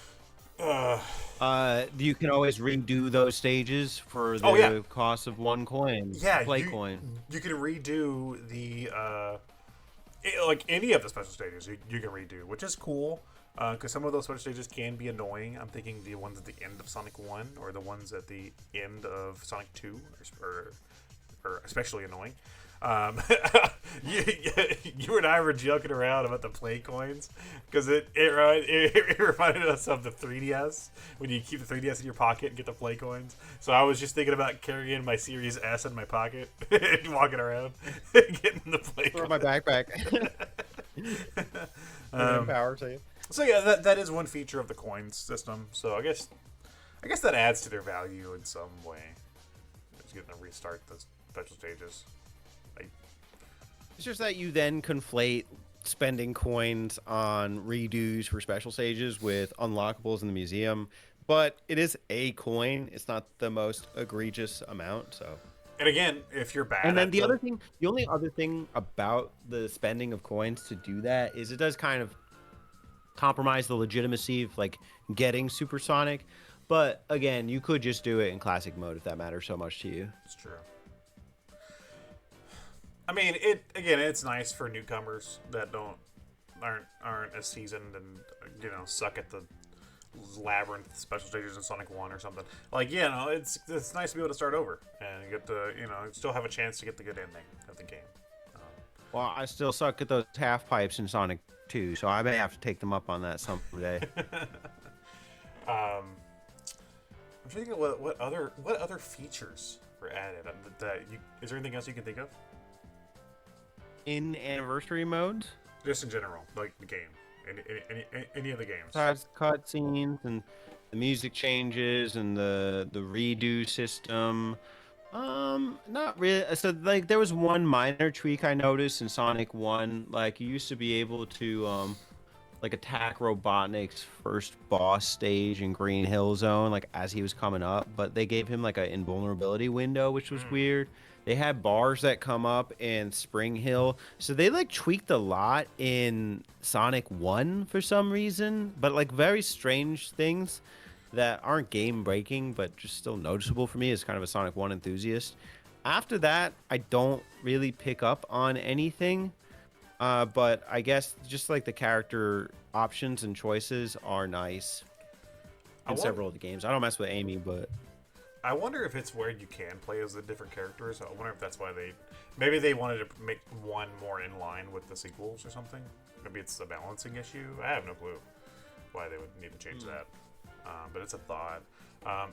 You can always redo those stages for the Oh, yeah. cost of one coin. Yeah, play coin. You can redo the like any of the special stages you can redo, which is cool because some of those special stages can be annoying. I'm thinking the ones at the end of Sonic 1 or the ones at the end of Sonic 2 are especially annoying. You and I were joking around about the play coins because it reminded us of the 3DS when you keep the 3DS in your pocket and get the play coins. So I was just thinking about carrying my Series S in my pocket and walking around and getting the play Throw coins. my backpack. Power save. So yeah, that is one feature of the coins system. So I guess that adds to their value in some way. It's getting to restart the special stages. It's just that you then conflate spending coins on redos for special stages with unlockables in the museum, but it is a coin. It's not the most egregious amount, so. And again, if you're bad, And then the only other thing about the spending of coins to do that is it does kind of compromise the legitimacy of like getting supersonic. But again, you could just do it in classic mode if that matters so much to you. It's true. I mean, it's nice for newcomers that aren't as seasoned and suck at the labyrinth special stages in Sonic 1 or something. Like, it's nice to be able to start over and get to still have a chance to get the good ending of the game. Well, I still suck at those half pipes in Sonic 2, so I may have to take them up on that someday. I'm trying to think of what other features were added. Is there anything else you can think of? In anniversary modes, Just in general, like the game, any of the games. besides cutscenes and the music changes and the redo system, not really. So like there was one minor tweak I noticed in Sonic 1. Like you used to be able to like attack Robotnik's first boss stage in Green Hill Zone like as he was coming up, but they gave him like an invulnerability window, which was weird. They had bars that come up in Spring Hill. So they like tweaked a lot in Sonic 1 for some reason, but like very strange things that aren't game breaking, but just still noticeable for me as kind of a Sonic 1 enthusiast. After that, I don't really pick up on anything. But I guess just like the character options and choices are nice I in wonder, several of the games. I don't mess with Amy, but I wonder if it's where you can play as the different characters. I wonder if that's why maybe they wanted to make one more in line with the sequels or something. Maybe it's a balancing issue. I have no clue why they would need to change that. But it's a thought.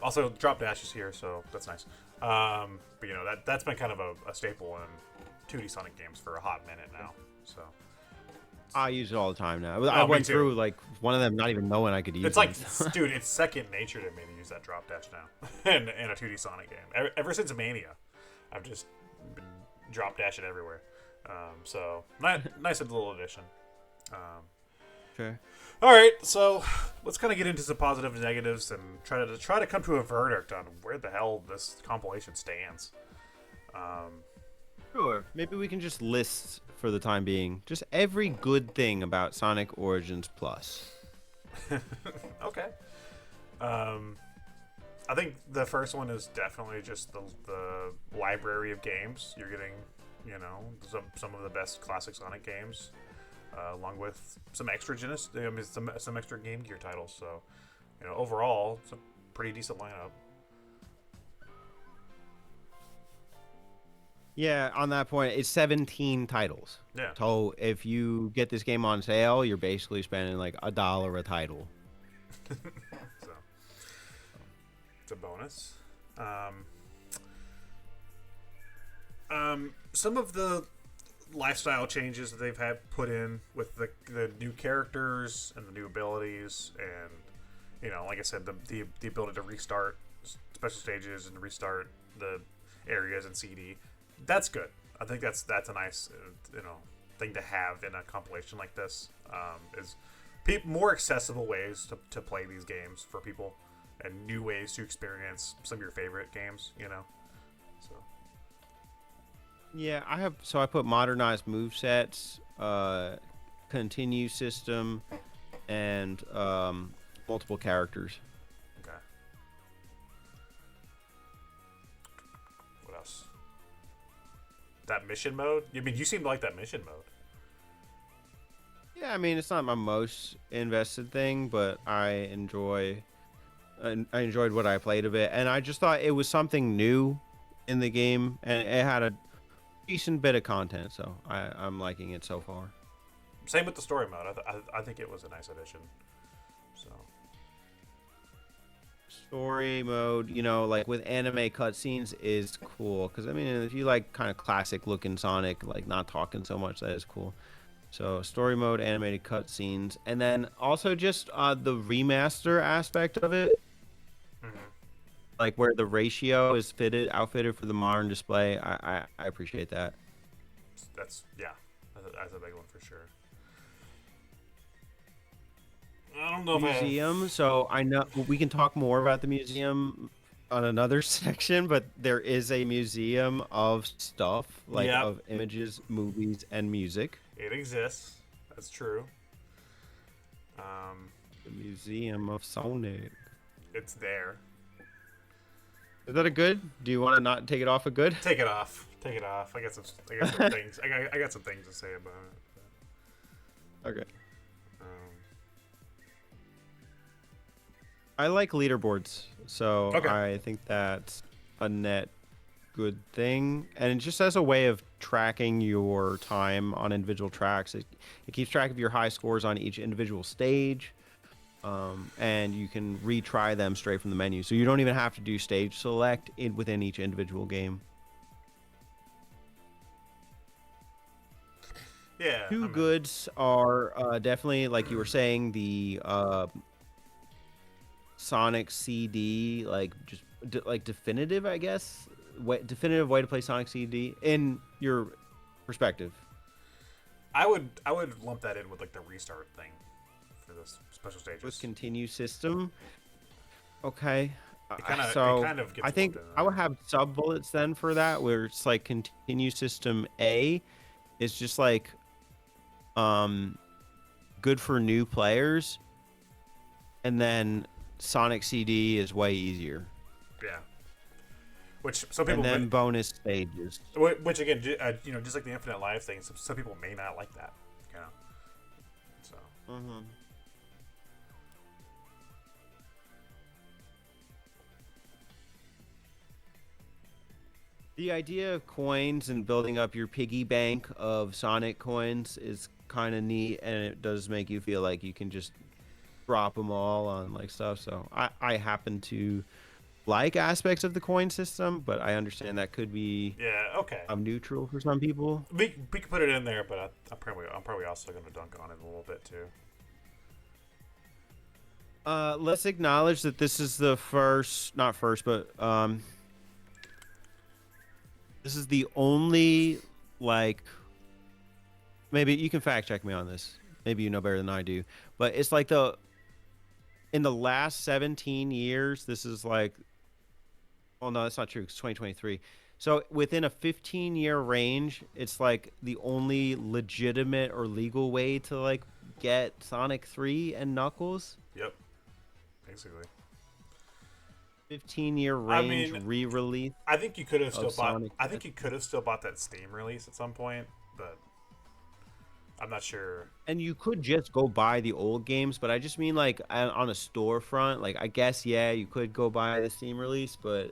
Also, Drop Dash is here, so that's nice. But that's been kind of a staple in 2D Sonic games for a hot minute now. So I use it all the time now. I me went too. through like one of them not even knowing I could use it's like, it. dude, it's second nature to me to use that Drop Dash now in a 2D Sonic game. Ever since Mania, I've just been drop dashing everywhere. So nice little addition. Sure. All right, so let's kind of get into some positives and negatives and try to come to a verdict on where the hell this compilation stands. Sure. Maybe we can just list for the time being just every good thing about Sonic Origins Plus. Okay. I think the first one is definitely just the library of games. You're getting, some of the best classic Sonic games, along with some extra some extra Game Gear titles. So, overall, it's a pretty decent lineup. Yeah, on that point, it's 17 titles. Yeah. So if you get this game on sale, you're basically spending like $1 a title. So it's a bonus. Some of the lifestyle changes that they've had put in with the new characters and the new abilities, and like I said, the ability to restart special stages and restart the areas in CD. That's good. I think that's a nice thing to have in a compilation like this. Is more accessible ways to play these games for people, and new ways to experience some of your favorite games. So Yeah, I put modernized movesets, continue system, and multiple characters. okay. What else? That mission mode? I mean, you seem to like that mission mode. Yeah, I mean it's not my most invested thing, but I enjoyed what I played of it, and I just thought it was something new in the game, and it had a decent bit of content, so I'm liking it so far. Same with the story mode. I think it was a nice addition. So Story mode, like with anime cutscenes is cool, because I mean if you like kind of classic looking Sonic, like not talking so much, that is cool. So story mode, animated cutscenes, and then also just the remaster aspect of it, like where the ratio is outfitted for the modern display. I appreciate that. that's a big one for sure. I don't know Museum. So I know we can talk more about the museum on another section, but there is a museum of stuff like Yep. of images, movies, and music. It exists. That's true. The Museum of Sonic. It's there. Is that a good? Do you want to not take it off a good? Take it off. Take it off. I got some things. I got some things to say about it. Okay. Um, I like leaderboards, so Okay. I think that's a net good thing, and it just as a way of tracking your time on individual tracks. It keeps track of your high scores on each individual stage, and you can retry them straight from the menu, so you don't even have to do stage select within each individual game. yeah. Two goods are definitely, like you were saying, the Sonic CD, like just like definitive, I guess, definitive way to play Sonic CD in your perspective. I would lump that in with like the restart thing for this special stages. With continue system. Okay. So it kind of I gets think lumped in I there. would have sub bullets then for that, where it's like continue system A is just like good for new players, and then Sonic CD is way easier. Yeah. Which some And people may, then bonus stages. which again, just like the infinite life thing, some people may not like that. You know. So. Mm-hmm. The idea of coins and building up your piggy bank of Sonic coins is kind of neat, and it does make you feel like you can just drop them all on like stuff. So I happen to like aspects of the coin system, but I understand that could be Yeah. Okay. neutral for some people. We can put it in there, but I'm probably also going to dunk on it a little bit too. Let's acknowledge that this is the first, not first, but this is the only, like, maybe you can fact check me on this. Maybe you know better than I do. But it's like in the last 17 years, this is like, oh no, that's not true. It's 2023. So within a 15-year range, it's like the only legitimate or legal way to like get Sonic 3 and Knuckles. Yep. Basically. 15-year I range mean, re-release. I think you could have still of bought. Sonic. I think you could have still bought that Steam release at some point, but I'm not sure. And you could just go buy the old games, but I just mean like on a storefront. Like I guess yeah, you could go buy the Steam release, but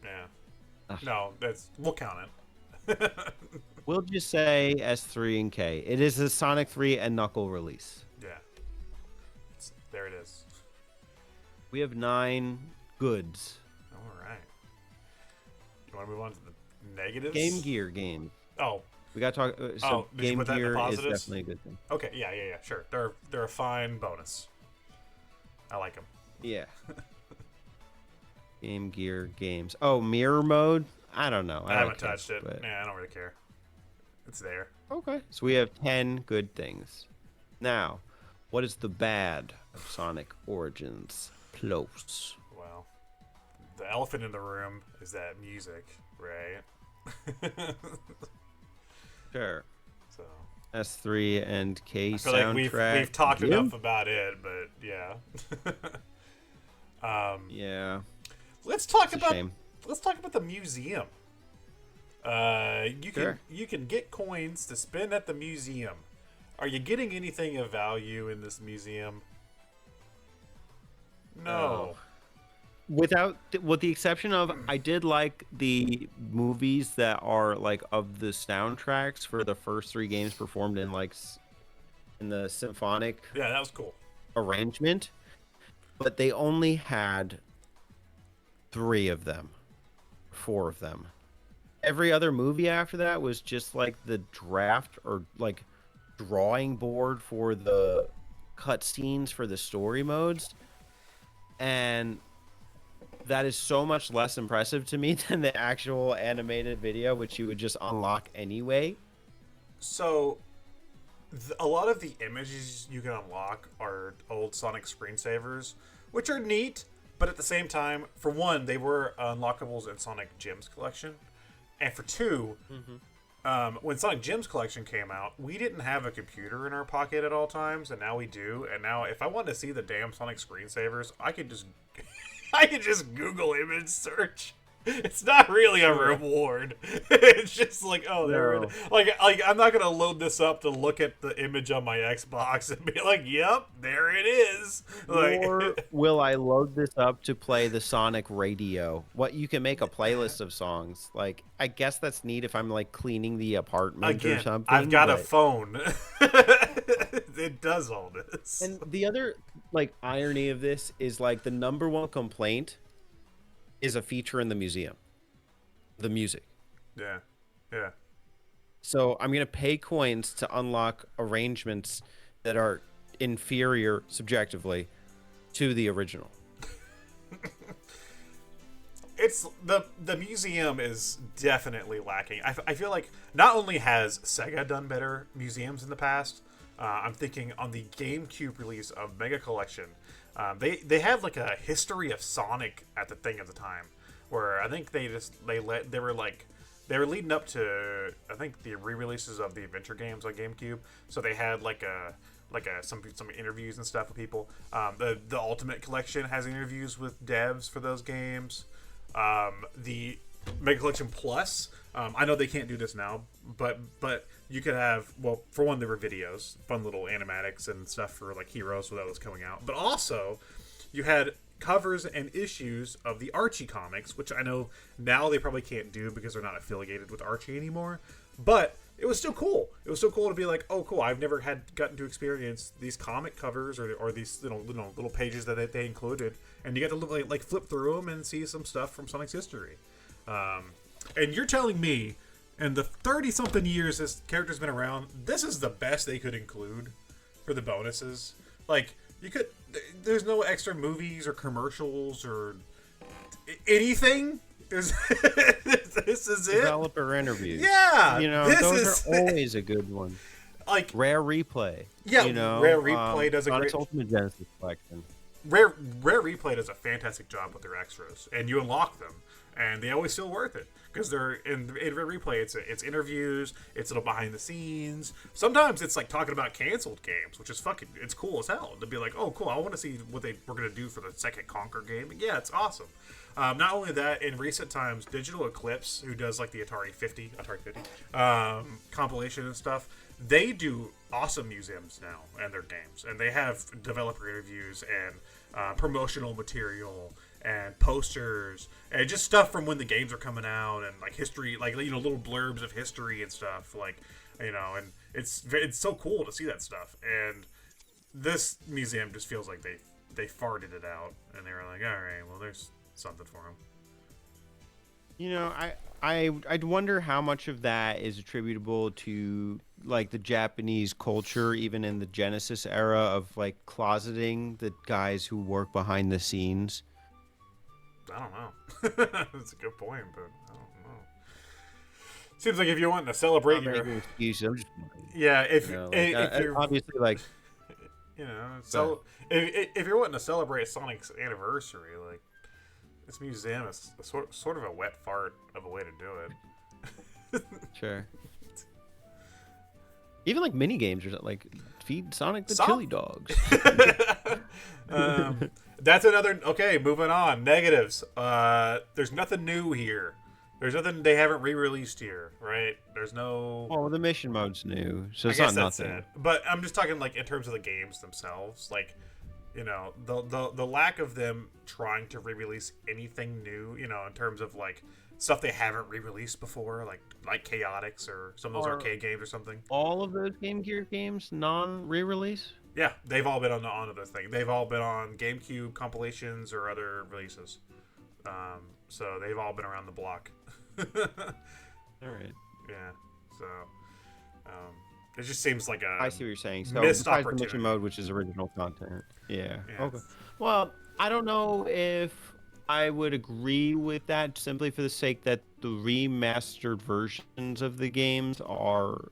Yeah. Ugh. No, we'll count it. we'll just say S3 and K. It is a Sonic 3 and Knuckle release. Yeah. There it is. We have 9 goods. All right. You want to move on to the negatives? Game Gear game. Oh. We got to talk. So did you Game put that in the Gear is positives? definitely a good thing. Okay. Yeah. Sure. They're a fine bonus. I like them. Yeah. Game Gear games. Oh, mirror mode. I don't know. I haven't touched it. But... Yeah, I don't really care. It's there. Okay. So we have 10 good things. Now, what is the bad of Sonic Origins Plus? Well, the elephant in the room is that music, right? Sure. So S3 and K I feel soundtrack. like we've talked Yeah. enough about it, but yeah. Yeah. Let's talk It's a about shame. the museum. Sure. You can get coins to spend at the museum. Are you getting anything of value in this museum? No. With the exception of, I did like the movies that are like of the soundtracks for the first 3 games performed in like in the symphonic Yeah, that was cool. arrangement, but they only had 3 of them, 4 of them. Every other movie after that was just like the draft or like drawing board for the cutscenes for the story modes, and that is so much less impressive to me than the actual animated video, which you would just unlock anyway. So, a lot of the images you can unlock are old Sonic screensavers, which are neat, but at the same time, for one, they were unlockables in Sonic Gems Collection, and for 2, when Sonic Gems Collection came out, we didn't have a computer in our pocket at all times, and now we do. And now, if I want to see the damn Sonic screensavers, I could just Google image search. It's not really a reward. It's just like, oh, there. No. Like I'm not gonna load this up to look at the image on my Xbox and be like, "Yep, there it is." Like, Or will I load this up to play the Sonic radio? What, you can make a playlist of songs. Like, I guess that's neat if I'm like cleaning the apartment or again, something. I've got a but- phone. It does all this. And the other like irony of this is like the number one complaint is a feature in the museum, the music. Yeah. So I'm gonna pay coins to unlock arrangements that are inferior subjectively to the original. It's the museum is definitely lacking. I feel like not only has Sega done better museums in the past, I'm thinking on the GameCube release of Mega Collection, They had like a history of Sonic at the thing at the time, where I think they were leading up to, I think, the re-releases of the adventure games on GameCube. So they had some interviews and stuff with people. The Ultimate Collection has interviews with devs for those games. The Mega Collection Plus, I know they can't do this now, but you could have, well, for one, there were videos, fun little animatics and stuff for like Heroes that was coming out, but also you had covers and issues of the Archie comics, which I know now they probably can't do because they're not affiliated with Archie anymore, but it was still cool. It was still cool to be like, oh, cool, I've never gotten to experience these comic covers or these little pages that they included, and you got to like flip through them and see some stuff from Sonic's history. And you're telling me, in the 30-something years this character's been around, this is the best they could include for the bonuses? Like, there's no extra movies or commercials or anything? This is it? Developer interviews. Yeah! Those are always a good one. Like, Rare Replay. Yeah, Rare Replay does a great... Sonic's Ultimate Genesis Collection. Rare Replay does a fantastic job with their extras, and you unlock them, and they always feel worth it because they're in Rare Replay. It's interviews, it's little behind the scenes. Sometimes it's like talking about canceled games, which is it's cool as hell to be like, oh, cool, I want to see what they were gonna do for the second Conquer game. And yeah, it's awesome. Not only that, in recent times, Digital Eclipse, who does like the Atari 50 compilation and stuff, they do awesome museums now and their games, and they have developer interviews and promotional material and posters and just stuff from when the games are coming out and like history, like little blurbs of history and stuff, and it's so cool to see that stuff. And this museum just feels like they farted it out and they were like, all right, well, there's something for them. I'd wonder how much of that is attributable to like the Japanese culture, even in the Genesis era, of like closeting the guys who work behind the scenes. I don't know. That's a good point, but I don't know. Seems like if you're wanting to celebrate if you're obviously like, if you're wanting to celebrate Sonic's anniversary, like, this museum is sort of a wet fart of a way to do it. Sure. Even like mini games or something, like feed Sonic the chili dogs. That's another. Okay, moving on. Negatives. There's nothing new here. There's nothing they haven't re-released here, right? There's no. Well, the mission mode's new, so it's not nothing. It. But I'm just talking like in terms of the games themselves, like. The lack of them trying to re-release anything new, in terms of like stuff they haven't re-released before, like Chaotix or some of those arcade games or something. All of those Game Gear games non-re-release? Yeah, they've all been on the thing. They've all been on GameCube compilations or other releases. So they've all been around the block. All right. Yeah. So. It just seems like I see what you're saying. So missed besides opportunity. The mission mode, which is original content. Yeah. Yes. Okay. Well, I don't know if I would agree with that simply for the sake that the remastered versions of the games are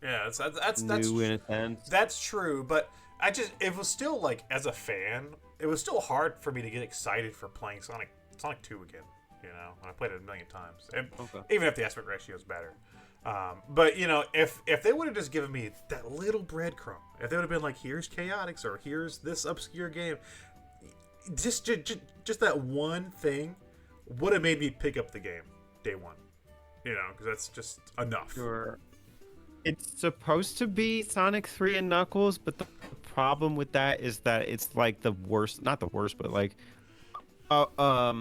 that's new in a sense. That's true, but it was still like, as a fan, it was still hard for me to get excited for playing Sonic 2 again. I played it a million times, and even if the aspect ratio is better. But if they would have just given me that little breadcrumb, if they would have been like, here's Chaotix or here's this obscure game, just that one thing would have made me pick up the game day one. Because that's just enough. Sure. It's supposed to be Sonic 3 and Knuckles, but the problem with that is that it's like the worst, not the worst, but like a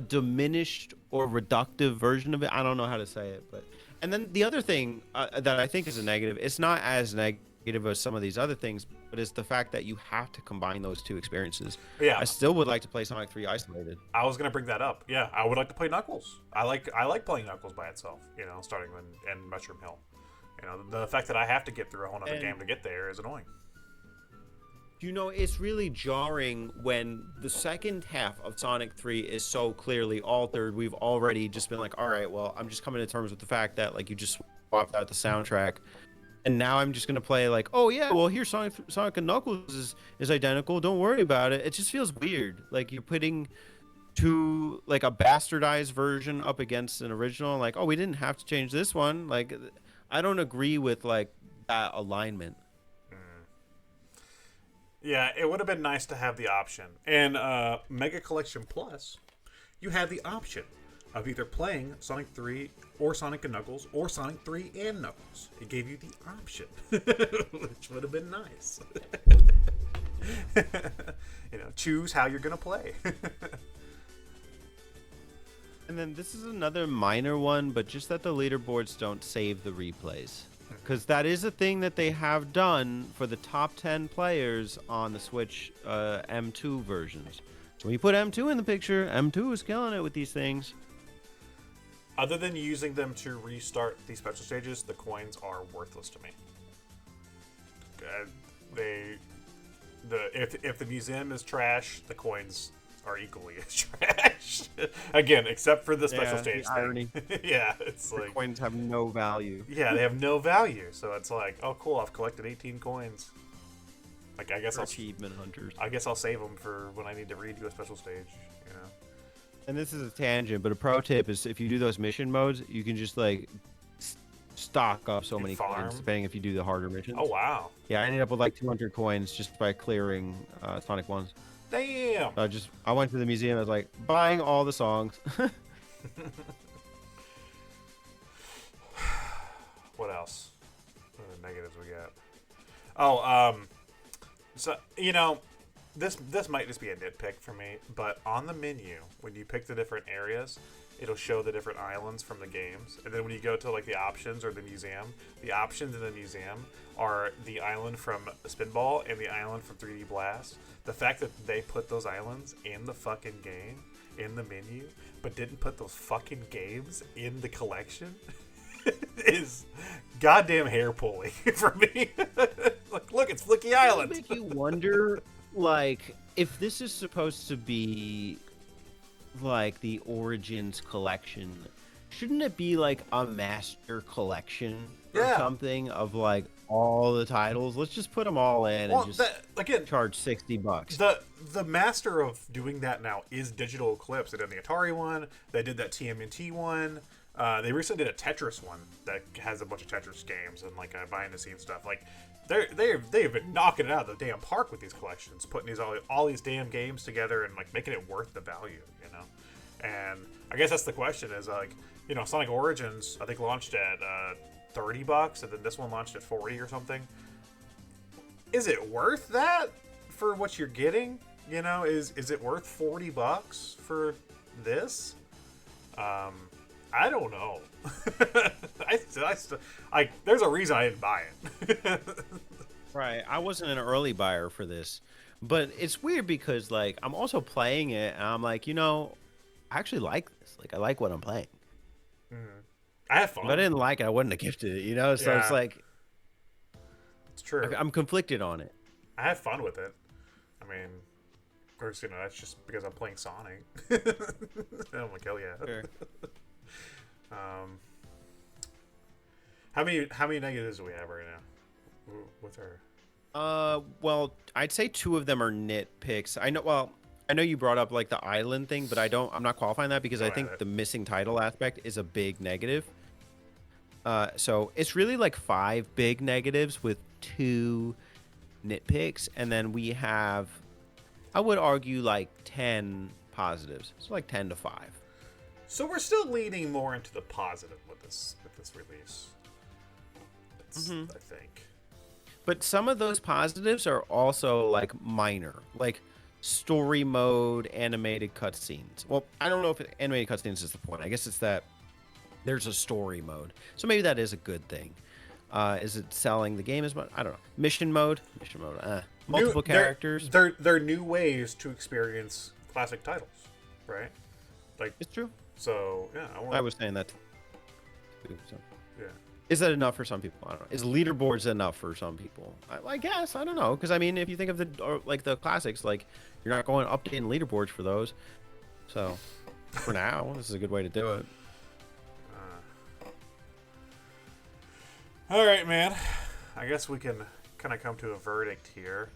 diminished or reductive version of it. I don't know how to say it, but and then the other thing that I think is a negative, it's not as negative as some of these other things, but it's the fact that you have to combine those two experiences. Yeah, I still would like to play Sonic 3 isolated. I was gonna bring that up. Yeah, I would like to play Knuckles. I like playing Knuckles by itself. Starting in Mushroom Hill. The fact that I have to get through a whole other game to get there is annoying. It's really jarring when the second half of Sonic 3 is so clearly altered. We've already just been like, all right, well, I'm just coming to terms with the fact that like you just swapped out the soundtrack. And now I'm just gonna play like, oh yeah, well here's Sonic and Knuckles is identical. Don't worry about it. It just feels weird. Like you're putting like a bastardized version up against an original. Like, oh, we didn't have to change this one. Like, I don't agree with like that alignment. Yeah, it would have been nice to have the option. And Mega Collection Plus, you had the option of either playing Sonic 3 or Sonic and Knuckles or Sonic 3 and Knuckles. It gave you the option, which would have been nice. Choose how you're going to play. And then this is another minor one, but just that the leaderboards don't save the replays. Because that is a thing that they have done for the top 10 players on the Switch M2 versions. So when you put M2 in the picture, M2 is killing it with these things. Other than using them to restart these special stages, the coins are worthless to me. If the museum is trash, the coins are equally as trash. Again, except for the special stage thing. Irony. Yeah, it's the like coins have no value. Yeah, they have no value. So it's like, oh cool, I've collected 18 coins. Like I guess achievement hunters. I guess I'll save them for when I need to redo a special stage. And this is a tangent, but a pro tip is if you do those mission modes, you can just like stock up so many coins, depending if you do the harder missions. Oh wow! Yeah, I ended up with like 200 coins just by clearing Sonic 1s. Damn! I went to the museum. I was like buying all the songs. What else? What are the negatives we got? Oh, so this might just be a nitpick for me, but on the menu, when you pick the different areas, it'll show the different islands from the games. And then when you go to like the options or the museum, the options in the museum are the island from Spinball and the island from 3D Blast. The fact that they put those islands in the fucking game, in the menu, but didn't put those fucking games in the collection is goddamn hair pulling for me. Like, look, it's Flicky Island. Does it make you wonder, like, if this is supposed to be like the Origins collection, shouldn't it be like a master collection or something of like all the titles? Let's just put them all in and just charge $60. The master of doing that now is Digital Eclipse. They did the Atari one. They did that TMNT one. They recently did a Tetris one that has a bunch of Tetris games and like behind the scenes stuff. Like they've been knocking it out of the damn park with these collections, putting all these damn games together and like making it worth the value, And I guess that's the question is like, Sonic Origins I think launched at $30, and then this one launched at $40 or something. Is it worth that for what you're getting? Is it worth $40 for this? I don't know. There's a reason I didn't buy it. Right. I wasn't an early buyer for this, but it's weird because like I'm also playing it and I'm like, I actually like this. Like I like what I'm playing. Mm-hmm. I have fun. If I didn't like it, I wouldn't have gifted it, So it's like, it's true. I'm conflicted on it. I have fun with it. I mean, of course, that's just because I'm playing Sonic. I'm like, hell yeah. Sure. How many negatives do we have right now? What's our? Well, I'd say 2 of them are nitpicks. I know you brought up like the island thing, but I'm not qualifying that because I think the missing title aspect is a big negative. So it's really like 5 big negatives with 2 nitpicks, and then we have, I would argue, like 10 positives. So like 10 to 5. So we're still leaning more into the positive with this release. I think. But some of those positives are also like minor, like story mode, animated cutscenes. Well, I don't know if animated cutscenes is the point. I guess it's that there's a story mode. So maybe that is a good thing. Is it selling the game as much? I don't know. Mission mode. Multiple characters. They're new ways to experience classic titles, right? Like it's true. So yeah, I was saying that too. So. Yeah. Is that enough for some people? I don't know. Is leaderboards enough for some people? I guess. I don't know. Because I mean, if you think of the classics, like you're not going updating leaderboards for those. So for now, this is a good way to do it. All right, man. I guess we can kind of come to a verdict here.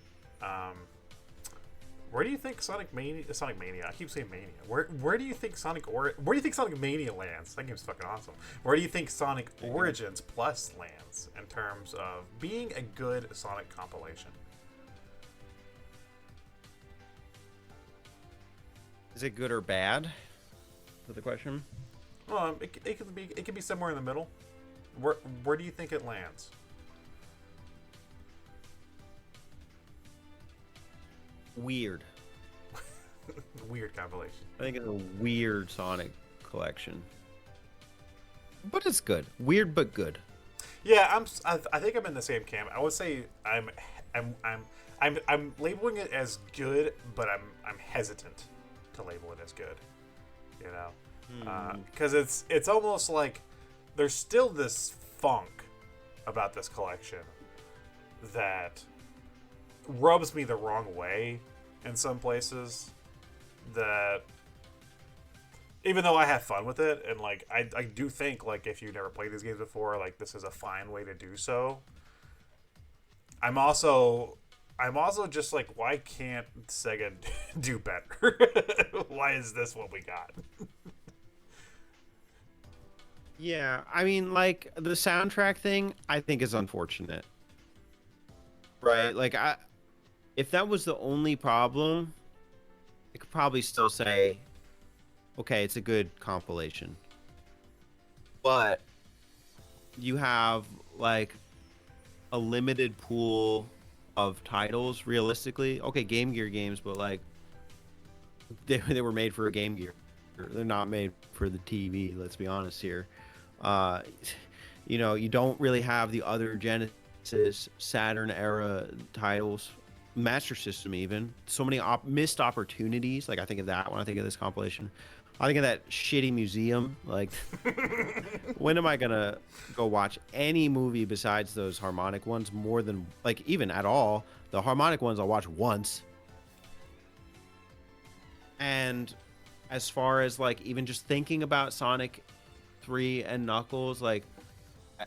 Where do you think Sonic Mania? I keep saying Mania. Where do you think Where do you think Sonic Mania lands? That game's fucking awesome. Where do you think Sonic Origins Plus lands in terms of being a good Sonic compilation? Is it good or bad? Is that the question? It could be somewhere in the middle. Where do you think it lands? Weird. Weird compilation. I think it's a weird Sonic collection, but it's good. Weird but good. Yeah, I think I'm in the same camp. I would say I'm labeling it as good, but I'm hesitant to label it as good. You know, because it's almost like there's still this funk about this collection that rubs me the wrong way in some places, that even though I have fun with it, and like I do think, like, if you've never played these games before, like, this is a fine way to do so. I'm also just like, why can't Sega do better? Why is this what we got? Yeah, I mean, like, the soundtrack thing, I think is unfortunate. Right? Like, if that was the only problem, I could probably still say, okay, it's a good compilation. But you have, like, a limited pool of titles, realistically. Okay, Game Gear games, but, like, they were made for a Game Gear. They're not made for the TV, let's be honest here. You know, you don't really have the other Genesis, Saturn era titles, Master System even. So many missed opportunities. Like, I think of that when I think of this compilation. I think of that shitty museum. Like, when am I gonna go watch any movie besides those harmonic ones more than, like, even at all? The harmonic ones I'll watch once. And as far as, like, even just thinking about Sonic 3 and Knuckles, like,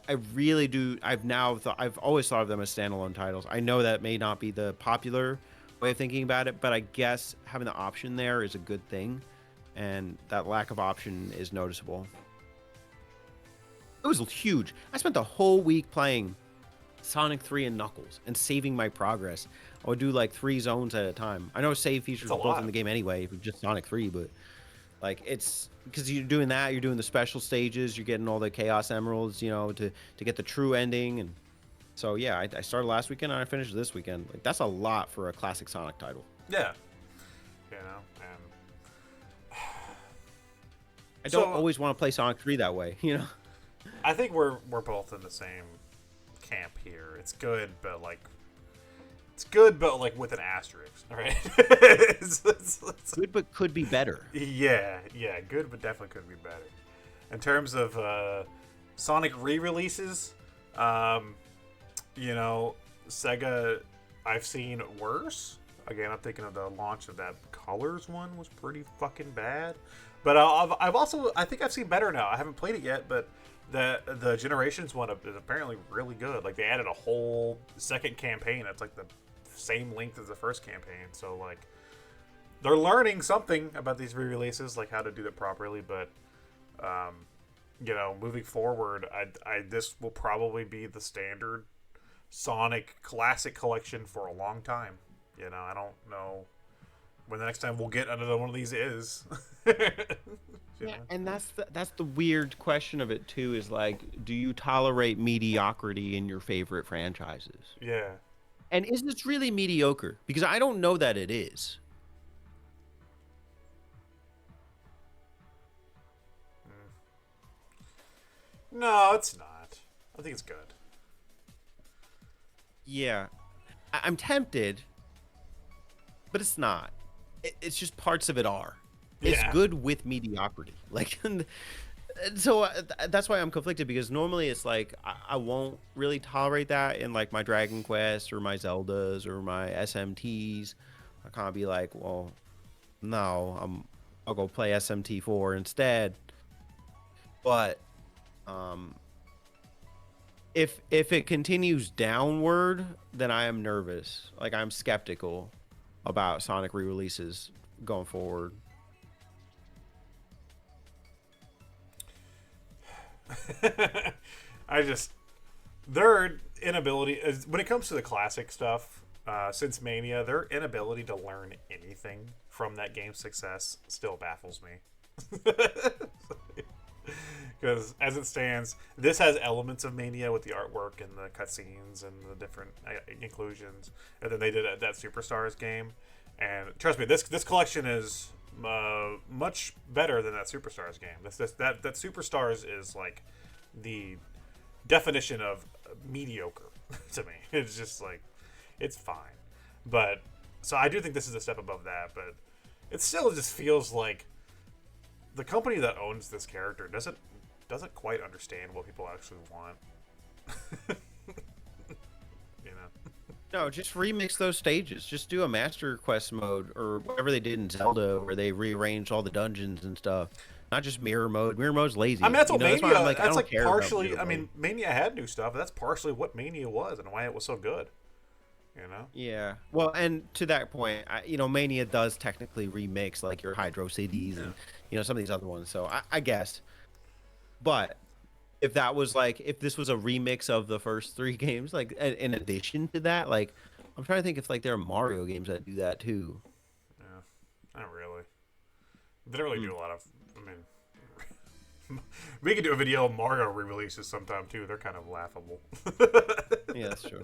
I really do. I've always thought of them as standalone titles. I know that may not be the popular way of thinking about it, but I guess having the option there is a good thing, and that lack of option is noticeable. It was huge. I spent the whole week playing Sonic 3 and Knuckles and saving my progress. I would do like 3 zones at a time. I know save features are built in the game anyway, if it's just Sonic 3, but like, it's because you're doing that, you're doing the special stages, you're getting all the Chaos Emeralds, you know, to get the true ending. And so, yeah, I started last weekend and I finished this weekend. Like, that's a lot for a classic Sonic title. Yeah. You know, and I don't always want to play Sonic 3 that way, you know? I think we're both in the same camp here. It's good, but like, with an asterisk, right? it's good, but could be better. Yeah, good, but definitely could be better. In terms of Sonic re-releases, you know, Sega, I've seen worse. Again, I'm thinking of the launch of that Colors one was pretty fucking bad. But I think I've seen better now. I haven't played it yet, but the Generations one is apparently really good. Like, they added a whole second campaign. It's like the same length as the first campaign. So, like, they're learning something about these re-releases, like how to do it properly. But, you know, moving forward, this will probably be the standard Sonic Classic Collection for a long time. You know, I don't know when the next time we'll get another one of these is. Yeah, and that's the weird question of it too, is like, do you tolerate mediocrity in your favorite franchises? Yeah. And is this really mediocre? Because I don't know that it is. No, it's not. I think it's good. Yeah. I'm tempted, but it's not. It's just parts of it are. It's good with mediocrity. Like, so that's why I'm conflicted, because normally it's like I won't really tolerate that in like my Dragon Quest or my Zeldas or my SMTs. I kind of be like, well, no, I'll go play SMT4 instead. But if it continues downward, then I am nervous. Like I'm skeptical about Sonic re-releases going forward. I just their inability when it comes to the classic stuff since Mania, their inability to learn anything from that game's success still baffles me. Because as it stands, this has elements of Mania with the artwork and the cutscenes and the different inclusions, and then they did that Superstars game. And trust me, this collection is much better than that Superstars game. That Superstars is like the definition of mediocre to me. It's just like it's fine, but so I do think this is a step above that. But it still just feels like the company that owns this character doesn't quite understand what people actually want. You know? No, just remix those stages. Just do a Master Quest mode or whatever they did in Zelda, where they rearranged all the dungeons and stuff. Not just mirror mode. Mirror mode's lazy. I mean, that's what Mania. That's, like, that's like partially. I mean, Mania had new stuff. But that's partially what Mania was and why it was so good. You know? Yeah. Well, and to that point, Mania does technically remix like your Hydro Cities and some of these other ones. So I guess. But if that was like, if this was a remix of the first 3 games, like in addition to that, like I'm trying to think if like there are Mario games that do that too. Yeah, not really. They don't really do a lot of. I mean, we could do a video of Mario re-releases sometime too. They're kind of laughable. Yeah, that's true.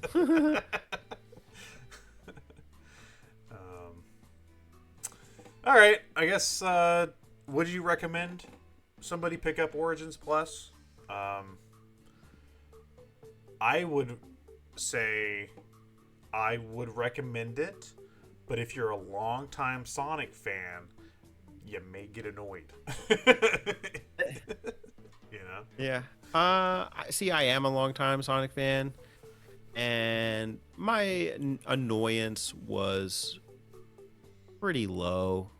All right, I guess. Would you recommend somebody pick up Origins Plus? I would say I would recommend it, but if you're a longtime Sonic fan, you may get annoyed. You know? Yeah. I am a longtime Sonic fan, and my annoyance was pretty low.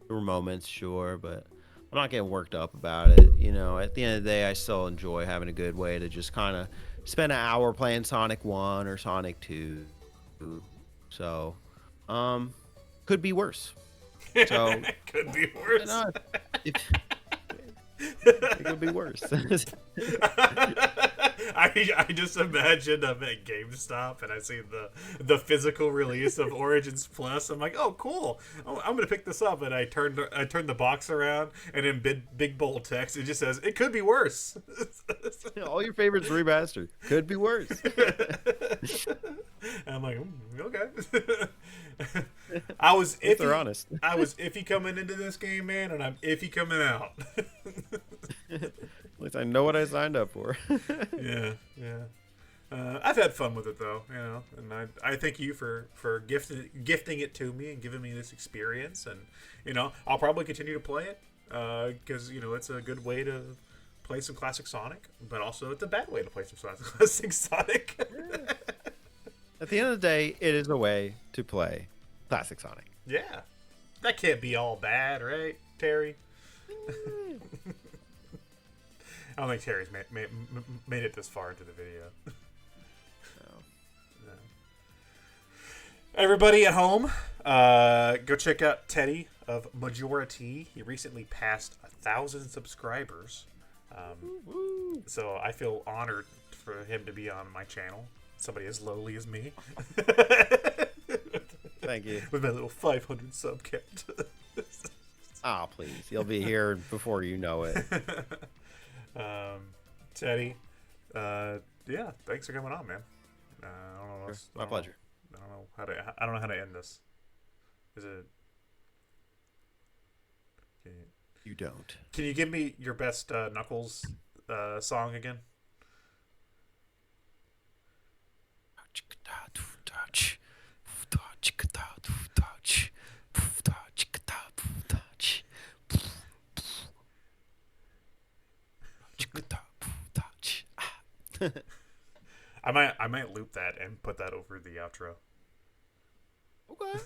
There were moments, sure, but I'm not getting worked up about it. At the end of the day, I still enjoy having a good way to just kind of spend an hour playing Sonic 1 or Sonic 2. So, could be worse. So could be worse. It could be worse. I just imagine I'm at GameStop and I see the physical release of Origins Plus. I'm like, oh, cool. Oh, I'm gonna pick this up, and I turn the box around, and in big bold text it just says it could be worse. All your favorites remastered. Could be worse. And I'm like, okay. I was iffy. If they're honest. I was iffy coming into this game, man, and I'm iffy coming out. At least I know what I signed up for. Yeah. I've had fun with it though, and I thank you for gifting it to me and giving me this experience, and I'll probably continue to play it because it's a good way to play some classic Sonic, but also it's a bad way to play some classic Sonic. Yeah. At the end of the day, it is a way to play classic Sonic. Yeah, that can't be all bad, right, Terry? I don't think Terry's made it this far into the video. No. Everybody at home, go check out Teddy of Majora T. He recently passed 1,000 subscribers. So I feel honored for him to be on my channel. Somebody as lowly as me. Thank you. With my little 500 sub count. Ah, please. You'll be here before you know it. Teddy, yeah, thanks for coming on, man. I don't know. My pleasure. I don't know how to end this. Is it? You don't. Can you give me your best Knuckles song again? I might loop that and put that over the outro. Okay.